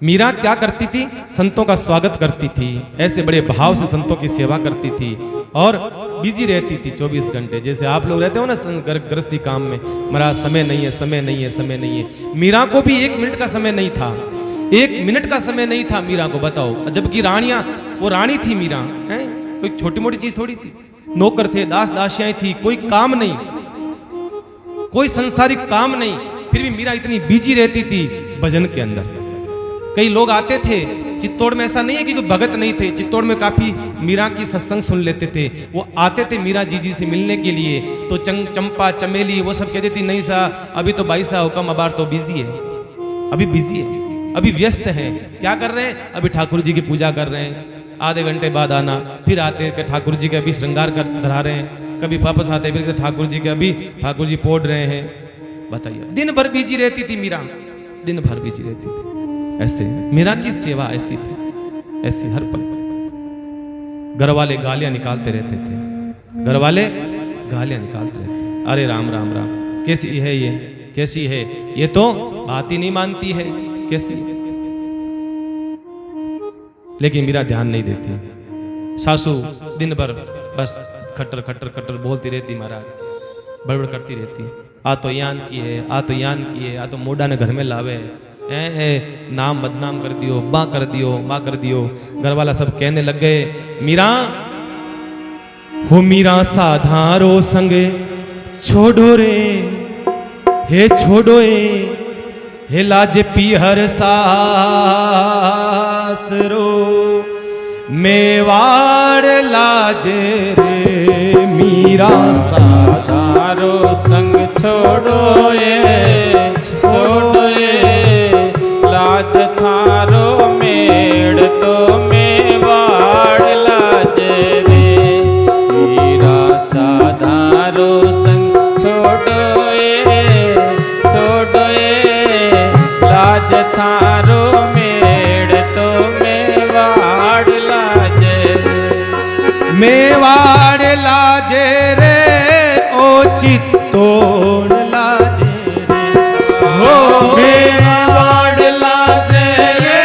मीरा क्या करती थी, संतों का स्वागत करती थी, ऐसे बड़े भाव से संतों की सेवा करती थी, और बिजी रहती थी 24 घंटे। जैसे आप लोग रहते हो ना गृहस्थी काम में, महाराज समय नहीं है, समय नहीं है, समय नहीं है। मीरा को भी 1 मिनट का समय नहीं था, 1 मिनट का समय नहीं था मीरा को, बताओ। जबकि रानियां, वो रानी थी मीरा, है? कोई छोटी मोटी चीज थोड़ी थी। नौकर थे, दास दासियां थी, कोई काम नहीं, कोई संसारिक काम नहीं, फिर भी मीरा इतनी बिजी रहती थी भजन के अंदर। कई लोग आते थे चित्तौड़ में, ऐसा नहीं है कि कोई भगत नहीं थे, चित्तौड़ में काफी मीरा की सत्संग सुन लेते थे। वो आते थे मीरा जी से मिलने के लिए, तो चंपा चमेली वो सब कहती थी नहीं सा अभी तो भाई सा हुक्म, अबार तो बिजी है, अभी बिजी है, अभी व्यस्त है। क्या कर रहे हैं, अभी ठाकुर जी की पूजा कर रहे हैं, आधे घंटे बाद आना। फिर आते कि ठाकुर जी के अभी श्रृंगार कर धरा रहे हैं, कभी वापस आते फिर ठाकुर जी के अभी ठाकुर जी पोड़ रहे हैं। बताइए, दिन भर बिजी रहती थी मीरा, दिन भर बिजी रहती थी। ऐसे मीरा की सेवा ऐसी थी, ऐसी हर पल। घर वाले गालियां निकालते रहते थे, घर वाले गालियां निकालते रहते, अरे राम राम राम, कैसी है ये, कैसी है ये, तो बात ही नहीं मानती है, कैसी। लेकिन मीरा ध्यान नहीं देती। सासू दिन भर बस खट्टर खट्टर खट्टर बोलती रहती, महाराज बड़बड़ करती रहती, आ तो यान की है, आ तो यान की है, आ तो मोडा ने घर में लावे, नाम बदनाम कर दियो, माँ कर दियो, माँ कर दियो। घर वाला सब कहने लग गए, मीरा हो मीरा साधारो संग छोड़ो रे, हे छोड़ो हे लाज पीहर सासरो, मेवाड़ लाज रे, मीरा साधारो संग छोड़ो लाज थारो मेड़ तो मेवाड़ लाज रे, मीरा साधारो संग छोड़ो मेवाड़ लाजे रे ओ चित्तौड़ लाजे रे हो मेवाड़ लाजे रे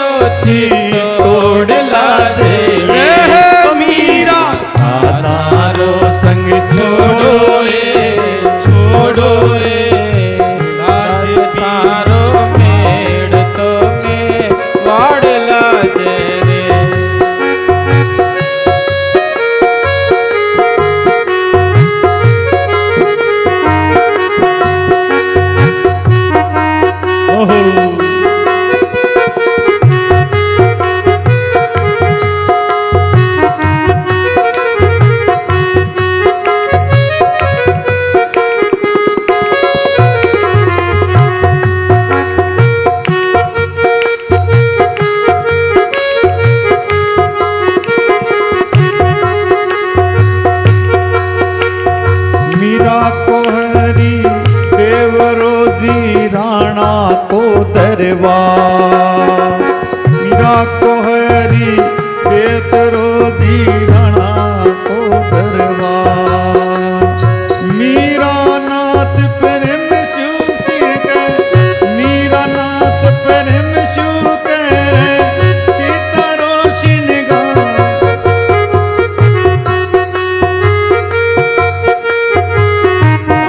ओ चित्तौड़ लाजे रे मीरा सादारो संग छोड़ो छोड़ो रे लाज थारो मेड़ तो में वाड़ लाजे रे। मीरा को हरी देवरो जी राणा को दरबार मीरा को हरी देवरो जी राणा को दरबार मीरा नाथ प्रेम शुक मीरा नाथ प्रेम शुक सीतारो श्रृंगार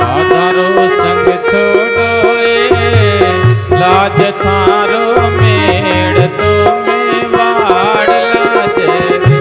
सादारो संग छोड़ो लाज थारो मेड़ तो में वाड़ लाजे रे।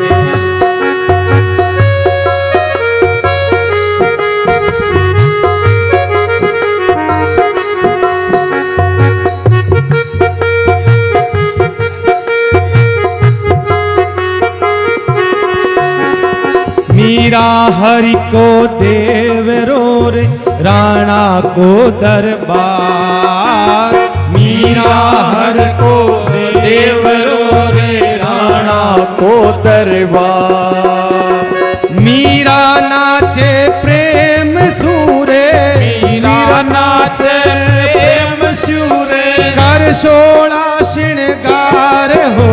मीरा हरि को देवरो रे राणा को दरबार मीरा हर को देवरो रे राणा को दरबार मीरा नाचे प्रेम सूरे मीरा नाचे प्रेम शूरे कर सोड़ा श्रृंगार हो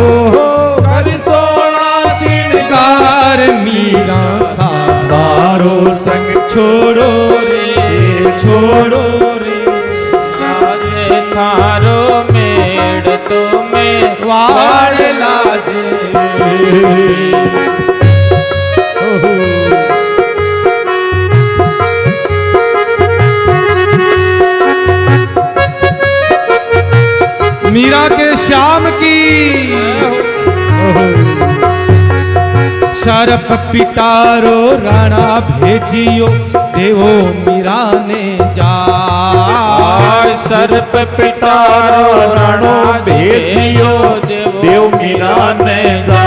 कर सोना श्रृंगार मीरा दारो संग छोड़ो रे छोड़ो रे लाज थारो मेड़ तो में वाड़ लाजे मीरा के श्याम की शरप पिटारो राणा भेजियो देवो मीरा ने जा सर्प पिटारो राणो भेजियो देव मीरा ने जा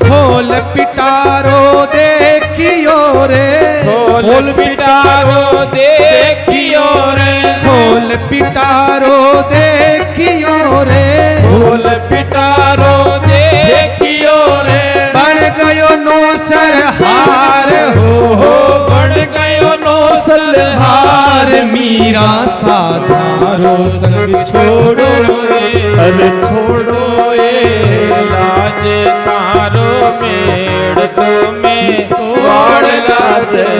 खोल पिटारो देखियो रे खोल पिटारो देखियो रे खोल पिटारो देखियो रे खोल पिटारो देखियो रे बन गयो नौसर हार हो बन गयो नौसल हार मीरा साधारो संग छोड़ो अरे छोड़ो लाज थारो मेड़ तो में वाड़ लाजे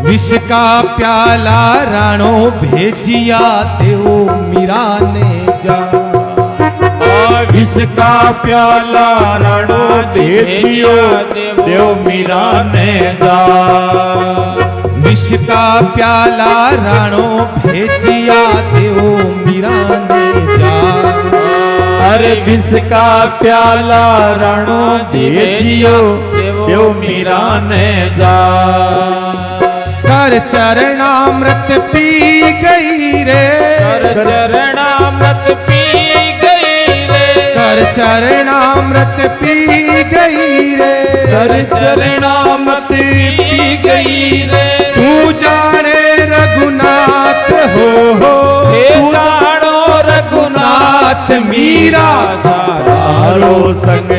विष का प्याला राणो भेजिया देव मीरा ने जा विष का प्याला राणो भेजियो देव मीरा ने जा विष का प्याला राणो भेजिया देव मीरा ने जा अरे विष का प्याला राणो भेजियो देव मीरा ने जा कर चरणामृत पी गई रे कर चरणामृत पी गई रे कर चरणामृत पी गई रे, कर चरणामृत पी गई रे, तू जाने रघुनाथ हो, हे जानो रघुनाथ मीरा सारो संग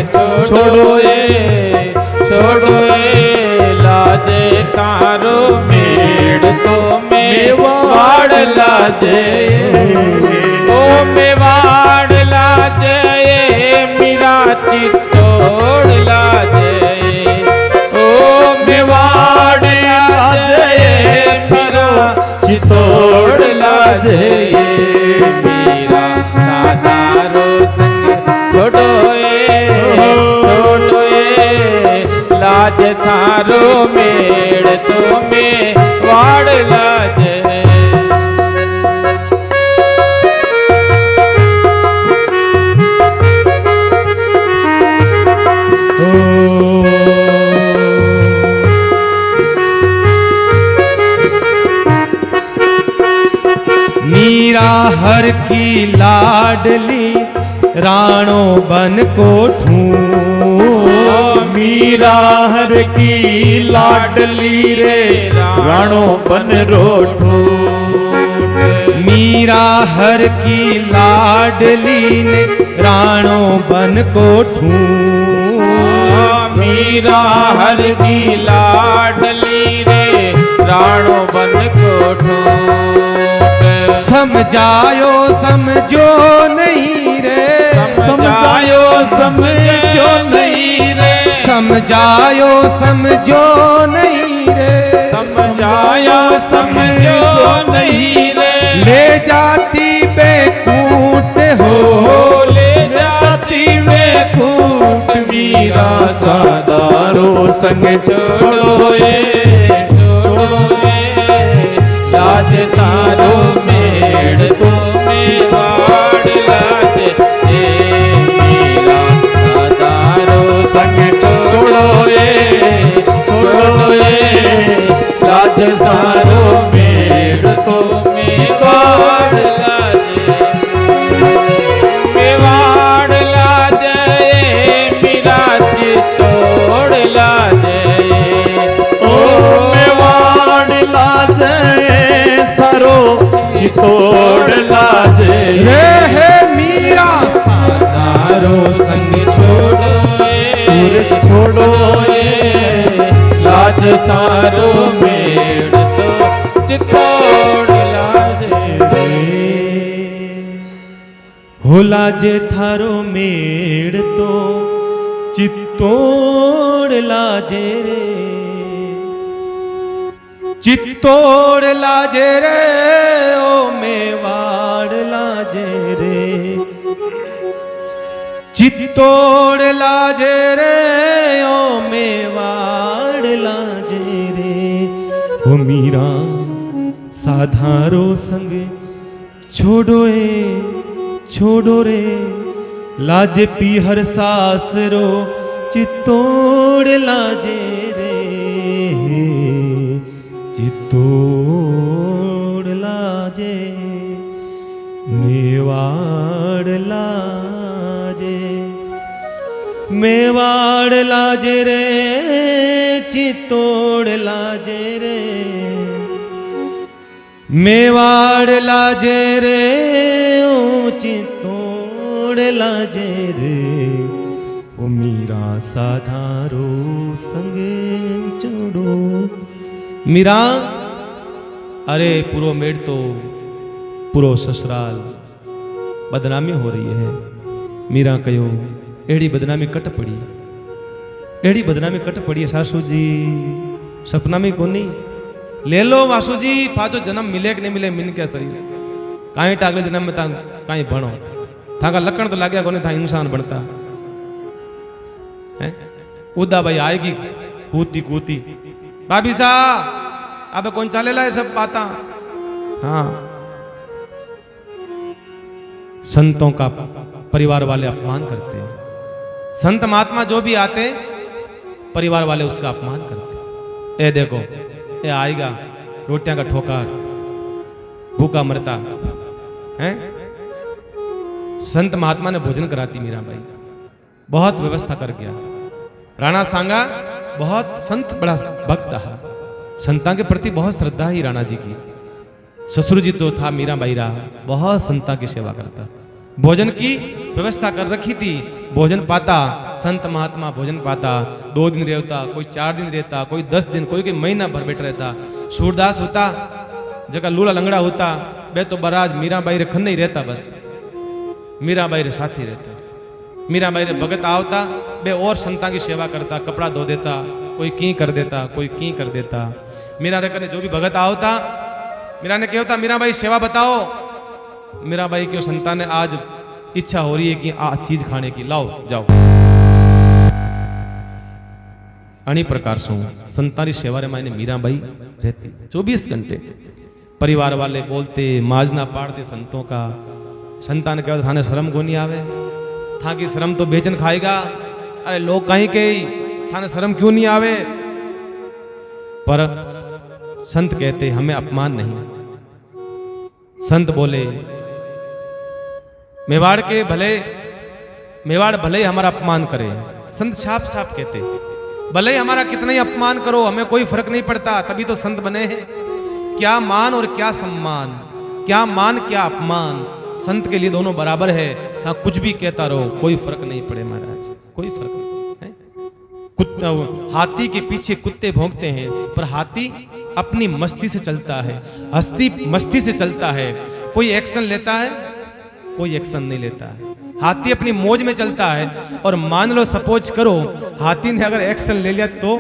छोड़ो लाजे तारो मेड़ तो मेवाड़ लाजे, ओ मेवाड़ लाजे मीरा चित्तौड़ लाजे, ओ मेवाड़ लाजे मीरा चित्तौड़ लाजे, मीरा साधारो संग छोड़ो लाज थारो मेड़ तो में वाड़ लाजे। मीरा हर की लाडली राणो बन कोठू, मीरा हर की लाडली रे राणो बन रोठू, मीरा हर की लाडली ने राणो बन कोठू, मीरा हर की लाडली रे राणो बन कोठू, समझायो समझो नहीं रे, समझायो समझो नहीं रे, समझायो समझो नहीं रे, समझाया समझो नहीं रे, ले जाती बेकूट हो, ले जाती बेकूट मीरा सादारो संग छोड़ो लाज तारो मेड़ तो मेवाड़ लाजे, मीरा सादारो संग छोड़ो लाज सारो मेड़ तो मेवाड़ लाजे, मेवाड़ लाजे मीरा चित्तौड़ लाजे, ओ मेवाड़ लाजे सारो चित्तौड़ लाजे, रे है मीरा सादारो संग छोड़ो छोड़ो लाज सारो मेड़ तो चित्तौड़ लाजे, हो लाजे थारो मेड़ तो चित्तौड़ लाजे रे, चित्तौड़ लाजे रे, ओ मेवाड़ लाजे रे, चित्तौड़ लाजे रे, ओ मेवाड़ लाजे रे, ओ मीरा साधारो संग छोड़ो रे, लाजे पीहर सासरो चित्तौड़ लाजे रे, चित्तौड़ लाजे मेवाड़ लाजे, मेवाड़ लाजे रे, चित्तौड़ लाजे रे, मेवाड़ लाजे रे, ओ चित्तौड़ लाजे रे, ओ मीरा साधारो संग छोड़ो। मीरा अरे पूरो मेड़ तो पूरो ससुराल बदनामी हो रही है। मीरा कहो एड़ी बदनामी कट पड़ी, एड़ी बदनामी कट पड़ी है सासू जी, सपना में कोनी ले लो वासू जी, पाछो जन्म मिले कि नहीं मिले मिन क्या सही, काई टागले जन्म में काई भणो, थाका लकण तो लाग्या कोने था इंसान बनता है। उदा भाई आएगी कूती कूती, भाभी सा अब कौन चालेला है सब बाता। हाँ, संतों का परिवार वाले अपमान करते हैं, संत महात्मा जो भी आते परिवार वाले उसका अपमान करते। ए देखो ये आएगा रोटियां का ठोकर, भूखा मरता है। संत महात्मा ने भोजन कराती मीरा भाई, बहुत व्यवस्था कर गया। राणा सांगा बहुत संत बड़ा भक्त था, संतां के प्रति बहुत श्रद्धा ही राणा जी की। ससुर जी तो था मीरा बाईरा, बहुत संतां की सेवा करता। भोजन की व्यवस्था कर रखी थी, भोजन पाता, संत महात्मा भोजन पाता, 2 दिन रहता, कोई 4 दिन रहता, कोई 10 दिन, कोई महीना भर बैठ रहता। सूरदास होता जगह लूला लंगड़ा होता, बे तो बराज मीरा बाई रे खन नहीं रहता, बस मीरा बाई रे साथी रहता। मीरा बाई रे भगत आवता, बे और संतां की सेवा करता, कपड़ा धो देता, कोई की कर देता, कोई की कर देता। मीरा रे कने जो भी भगत आवता, मीरा ने कहता मीरा बाई सेवा बताओ। मीरा बाई क्यों संतान ने आज इच्छा हो रही है कि आ चीज खाने की, लाओ जाओ। अनी प्रकार से संतानी सेवा रे मायने मीरा बाई रहती 24 घंटे। परिवार वाले बोलते, माजना पाड़ते संतों का। संतान कहता थाने शर्म को नहीं आवे, था की शर्म तो बेचन खाएगा। अरे लोग कहीं के थाने शर्म क्यों नहीं आवे? पर संत कहते हमें अपमान नहीं। संत बोले मेवाड़ भले ही हमारा अपमान करे। संत साफ साफ कहते भले ही हमारा कितना ही अपमान करो, हमें कोई फर्क नहीं पड़ता, तभी तो संत बने हैं। क्या मान और क्या सम्मान, क्या मान क्या अपमान, संत के लिए दोनों बराबर है। हाँ कुछ भी कहता रहो, कोई फर्क नहीं पड़े महाराज, कोई फर्क नहीं है। कुत्ता हाथी के पीछे कुत्ते भौंकते हैं, पर हाथी अपनी मस्ती से चलता है, हस्ती मस्ती से चलता है। कोई एक्शन लेता है, कोई एक्शन नहीं लेता है। हाथी अपनी मौज में चलता है। और मान लो सपोज करो हाथी ने अगर एक्शन ले लिया तो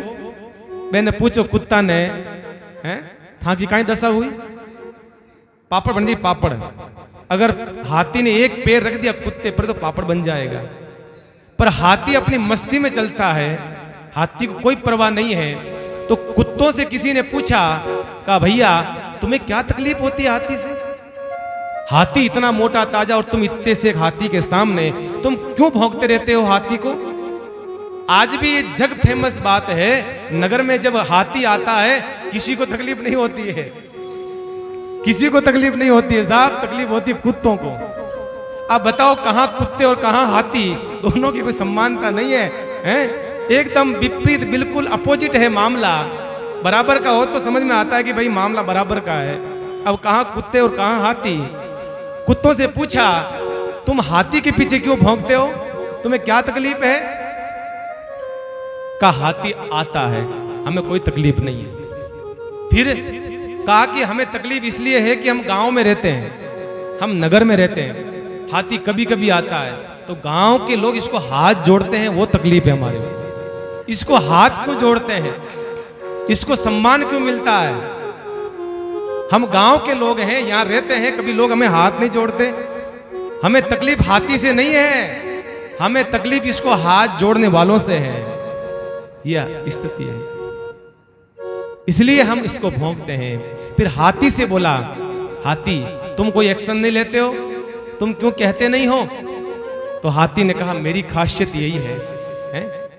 मैंने पूछो कुत्ता ने हैं हाँ की कहीं दशा हुई, पापड़ बन जाए पापड़। अगर हाथी ने एक पैर रख दिया कुत्ते पर तो पापड़ बन जाएगा। पर हाथी अपनी मस्ती में चलता है, हाथी को कोई परवाह नहीं है। तो कुत्तों से किसी ने पूछा, कहा भैया तुम्हें क्या तकलीफ होती है हाथी से? हाथी इतना मोटा ताजा और तुम इतने से एक हाथी के सामने तुम क्यों भौंकते रहते हो हाथी को? आज भी ये जग फेमस बात है, नगर में जब हाथी आता है किसी को तकलीफ नहीं होती है, किसी को तकलीफ नहीं होती है साहब, तकलीफ होती है कुत्तों को। अब बताओ कहां कुत्ते और कहां हाथी, दोनों की कोई समानता नहीं है, हैं? एकदम विपरीत, बिल्कुल अपोजिट है मामला। बराबर का हो तो समझ में आता है कि भाई मामला बराबर का है। अब कहां कुत्ते और कहां हाथी। कुत्तों से पूछा तुम हाथी के पीछे क्यों भौंकते हो, तुम्हें क्या तकलीफ है? कहा हाथी आता है, हमें कोई तकलीफ नहीं है। फिर कहा कि हमें तकलीफ इसलिए है कि हम गांव में रहते हैं, हम नगर में रहते हैं। हाथी कभी कभी आता है तो गांव के लोग इसको हाथ जोड़ते हैं, वो तकलीफ है हमारे लिए। इसको हाथ क्यों जोड़ते हैं, इसको सम्मान क्यों मिलता है? हम गांव के लोग हैं, यहां रहते हैं, कभी लोग हमें हाथ नहीं जोड़ते। हमें तकलीफ हाथी से नहीं है, हमें तकलीफ इसको हाथ जोड़ने वालों से है। यह स्थिति है, इसलिए हम इसको भौंकते हैं। फिर हाथी से बोला, हाथी तुम कोई एक्शन नहीं लेते हो, तुम क्यों कहते नहीं हो? तो हाथी ने कहा मेरी खासियत यही है?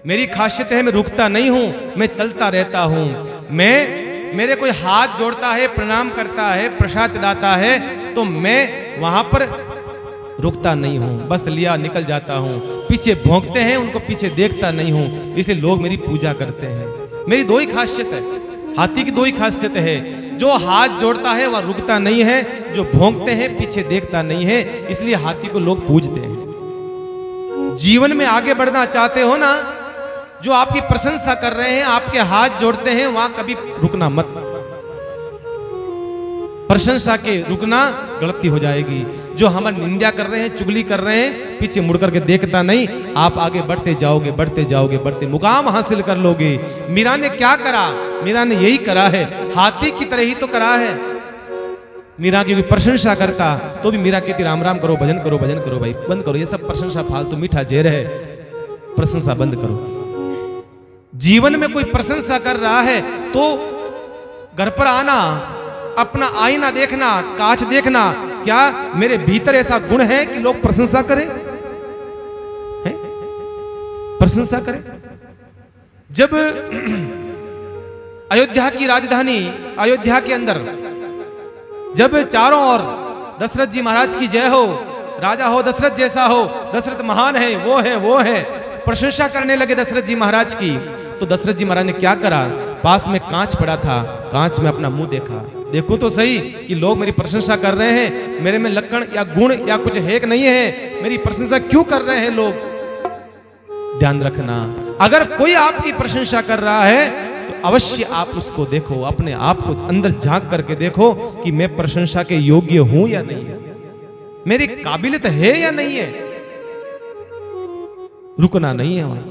मेरी खासियत है मैं रुकता नहीं हूं, मैं चलता रहता हूं। मेरे कोई हाथ जोड़ता है, प्रणाम करता है, प्रसाद चढ़ाता है तो मैं वहां पर रुकता नहीं हूं, बस लिया निकल जाता हूं। पीछे भौंकते हैं, उनको पीछे देखता नहीं हूं, इसलिए लोग मेरी पूजा करते हैं। मेरी दो ही खासियत है, हाथी की दो ही खासियत है। जो हाथ जोड़ता है वह रुकता नहीं है, जो भौंकते हैं पीछे देखता नहीं है, इसलिए हाथी को लोग पूजते हैं। जीवन में आगे बढ़ना चाहते हो ना, जो आपकी प्रशंसा कर रहे हैं, आपके हाथ जोड़ते हैं, वहां कभी रुकना मत। प्रशंसा के रुकना गलती हो जाएगी। जो हमारी निंदा कर रहे हैं, चुगली कर रहे हैं, पीछे मुड़ करके देखता नहीं, आप आगे बढ़ते जाओगे, बढ़ते जाओगे, बढ़ते मुकाम हासिल कर लोगे। मीरा ने क्या करा? मीरा ने यही करा है, हाथी की तरह ही तो करा है। मीरा की प्रशंसा करता तो भी मीरा कहती राम राम करो, भजन करो, भजन करो, भाई बंद करो ये सब प्रशंसा, फालतू मीठा जहर है, प्रशंसा बंद करो। जीवन में कोई प्रशंसा कर रहा है तो घर पर आना, अपना आईना देखना, कांच देखना, क्या मेरे भीतर ऐसा गुण है कि लोग प्रशंसा करें, हैं? प्रशंसा करें। जब अयोध्या की राजधानी अयोध्या के अंदर जब चारों ओर दशरथ जी महाराज की जय हो, राजा हो दशरथ जैसा हो, दशरथ महान है, वो है, वो है, प्रशंसा करने लगे दशरथ जी महाराज की। तो दशरथ जी महाराज ने क्या करा, पास में कांच पड़ा था, कांच में अपना मुंह देखा, देखो तो सही कि लोग मेरी प्रशंसा कर रहे हैं, मेरे में लक्षण या गुण या कुछ है कि नहीं है, मेरी प्रशंसा क्यों कर रहे हैं लोग। ध्यान रखना, अगर कोई आपकी प्रशंसा कर रहा है तो अवश्य आप उसको देखो, अपने आप को अंदर झांक करके देखो कि मैं प्रशंसा के योग्य हूं या नहीं है, मेरी काबिलियत है या नहीं है। रुकना नहीं है वहां,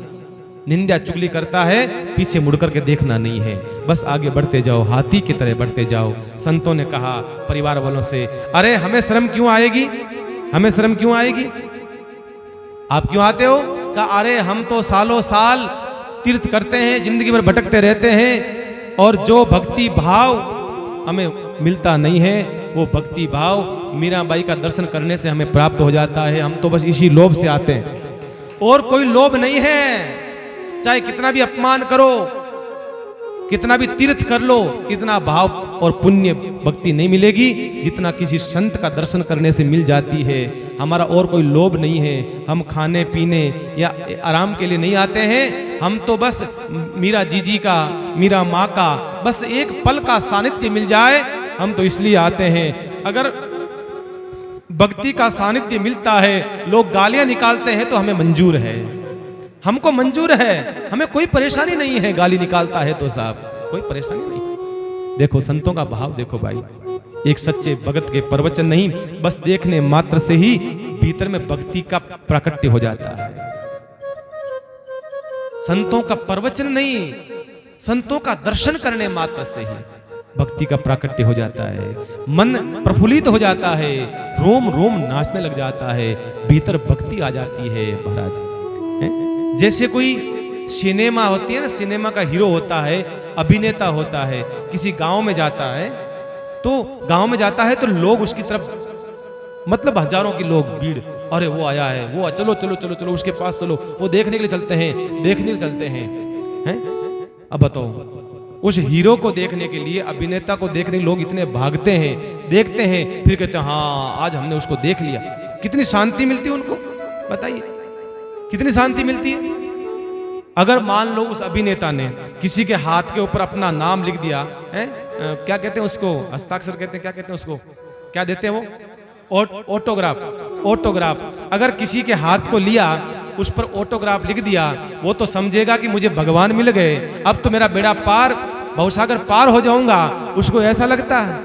निंदा चुगली करता है पीछे मुड़ करके देखना नहीं है, बस आगे बढ़ते जाओ, हाथी की तरह बढ़ते जाओ। संतों ने कहा परिवार वालों से, अरे हमें शर्म क्यों आएगी, हमें शर्म क्यों आएगी, आप क्यों आते हो। कहा अरे हम तो सालों साल तीर्थ करते हैं, जिंदगी भर भटकते रहते हैं, और जो भक्ति भाव हमें मिलता नहीं है, वो भक्ति भाव मीराबाई का दर्शन करने से हमें प्राप्त हो जाता है। हम तो बस इसी लोभ से आते हैं, और कोई लोभ नहीं है। चाहे कितना भी अपमान करो, कितना भी तीर्थ कर लो, इतना भाव और पुण्य भक्ति नहीं मिलेगी जितना किसी संत का दर्शन करने से मिल जाती है। हमारा और कोई लोभ नहीं है, हम खाने पीने या आराम के लिए नहीं आते हैं, हम तो बस मीरा जीजी का, मीरा माँ का बस एक पल का सानिध्य मिल जाए, हम तो इसलिए आते हैं। अगर भक्ति का सानिध्य मिलता है, लोग गालियां निकालते हैं तो हमें मंजूर है, हमको मंजूर है, हमें कोई परेशानी नहीं है। गाली निकालता है तो साहब कोई परेशानी नहीं। देखो संतों का भाव देखो भाई, एक सच्चे भगत के प्रवचन नहीं, बस देखने मात्र से ही भीतर में भक्ति का प्राकट्य हो जाता है। संतों का प्रवचन नहीं, संतों का दर्शन करने मात्र से ही भक्ति का प्राकट्य हो जाता है, मन प्रफुल्लित हो जाता है, रोम रोम नाचने लग जाता है, भीतर भक्ति आ जाती है महाराज। जैसे कोई सिनेमा होती है ना, सिनेमा का हीरो होता है, अभिनेता होता है, किसी गांव में जाता है, तो गांव में जाता है तो लोग उसकी तरफ, मतलब हजारों की लोग भीड़, अरे वो आया है, वो चलो चलो चलो चलो उसके पास चलो, वो देखने के लिए चलते हैं, देखने के लिए चलते हैं, हैं? अब बताओ उस हीरो को देखने के लिए, अभिनेता को देखने के लिए लोग इतने भागते हैं, देखते हैं, फिर कहते हैं हाँ आज हमने उसको देख लिया। कितनी शांति मिलती है उनको, बताइए कितनी शांति मिलती है। अगर मान लो उस अभिनेता ने किसी के हाथ के ऊपर अपना नाम लिख दिया है, क्या कहते हैं उसको, हस्ताक्षर कहते हैं, क्या कहते हैं उसको, क्या देते हैं वो, ऑटोग्राफ, ऑटोग्राफ। अगर किसी के हाथ को लिया, उस पर ऑटोग्राफ लिख दिया, वो तो समझेगा कि मुझे भगवान मिल गए, अब तो मेरा बेड़ा पार, भवसागर पार हो जाऊंगा, उसको ऐसा लगता है।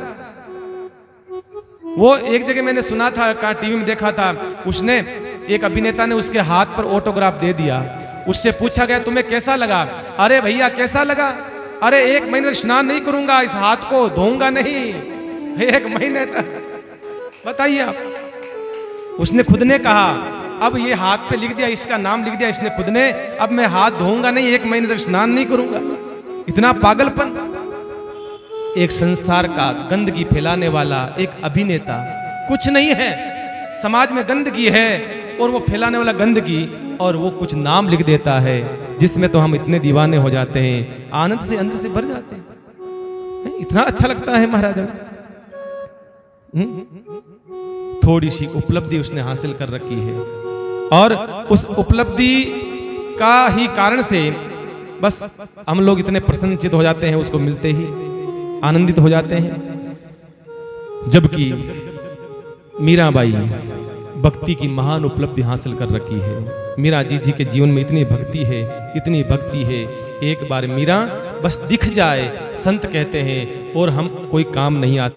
वो एक जगह मैंने सुना था, कहाँ टीवी में देखा था, उसने एक अभिनेता ने उसके हाथ पर ऑटोग्राफ दे दिया, उससे पूछा गया तुम्हें कैसा लगा, अरे भैया कैसा लगा, अरे 1 महीने तक स्नान नहीं करूंगा, इस हाथ को धोऊंगा नहीं 1 महीने तक। बताइए आप, उसने खुद ने कहा अब ये हाथ पे लिख दिया, इसका नाम लिख दिया इसने खुद ने, अब मैं हाथ धोऊंगा नहीं, 1 महीने तक स्नान नहीं करूंगा। इतना पागलपन। एक संसार का गंदगी फैलाने वाला एक अभिनेता कुछ नहीं है, समाज में गंदगी है और वो फैलाने वाला गंदगी, और वो कुछ नाम लिख देता है जिसमें तो हम इतने दीवाने हो जाते हैं, आनंद से अंदर से भर जाते हैं। इतना अच्छा लगता है महाराज। थोड़ी सी उपलब्धि उसने हासिल कर रखी है, और उस उपलब्धि का ही कारण से बस हम लोग इतने प्रसन्नचित हो जाते हैं, उसको मिलते ही आनंदित हो जाते हैं। जबकि मीराबाई भक्ति की महान उपलब्धि हासिल कर रखी है। मीरा जी के जीवन में इतनी भक्ति है, इतनी भक्ति है, एक बार मीरा बस दिख जाए, संत कहते हैं, और हम कोई काम नहीं आता।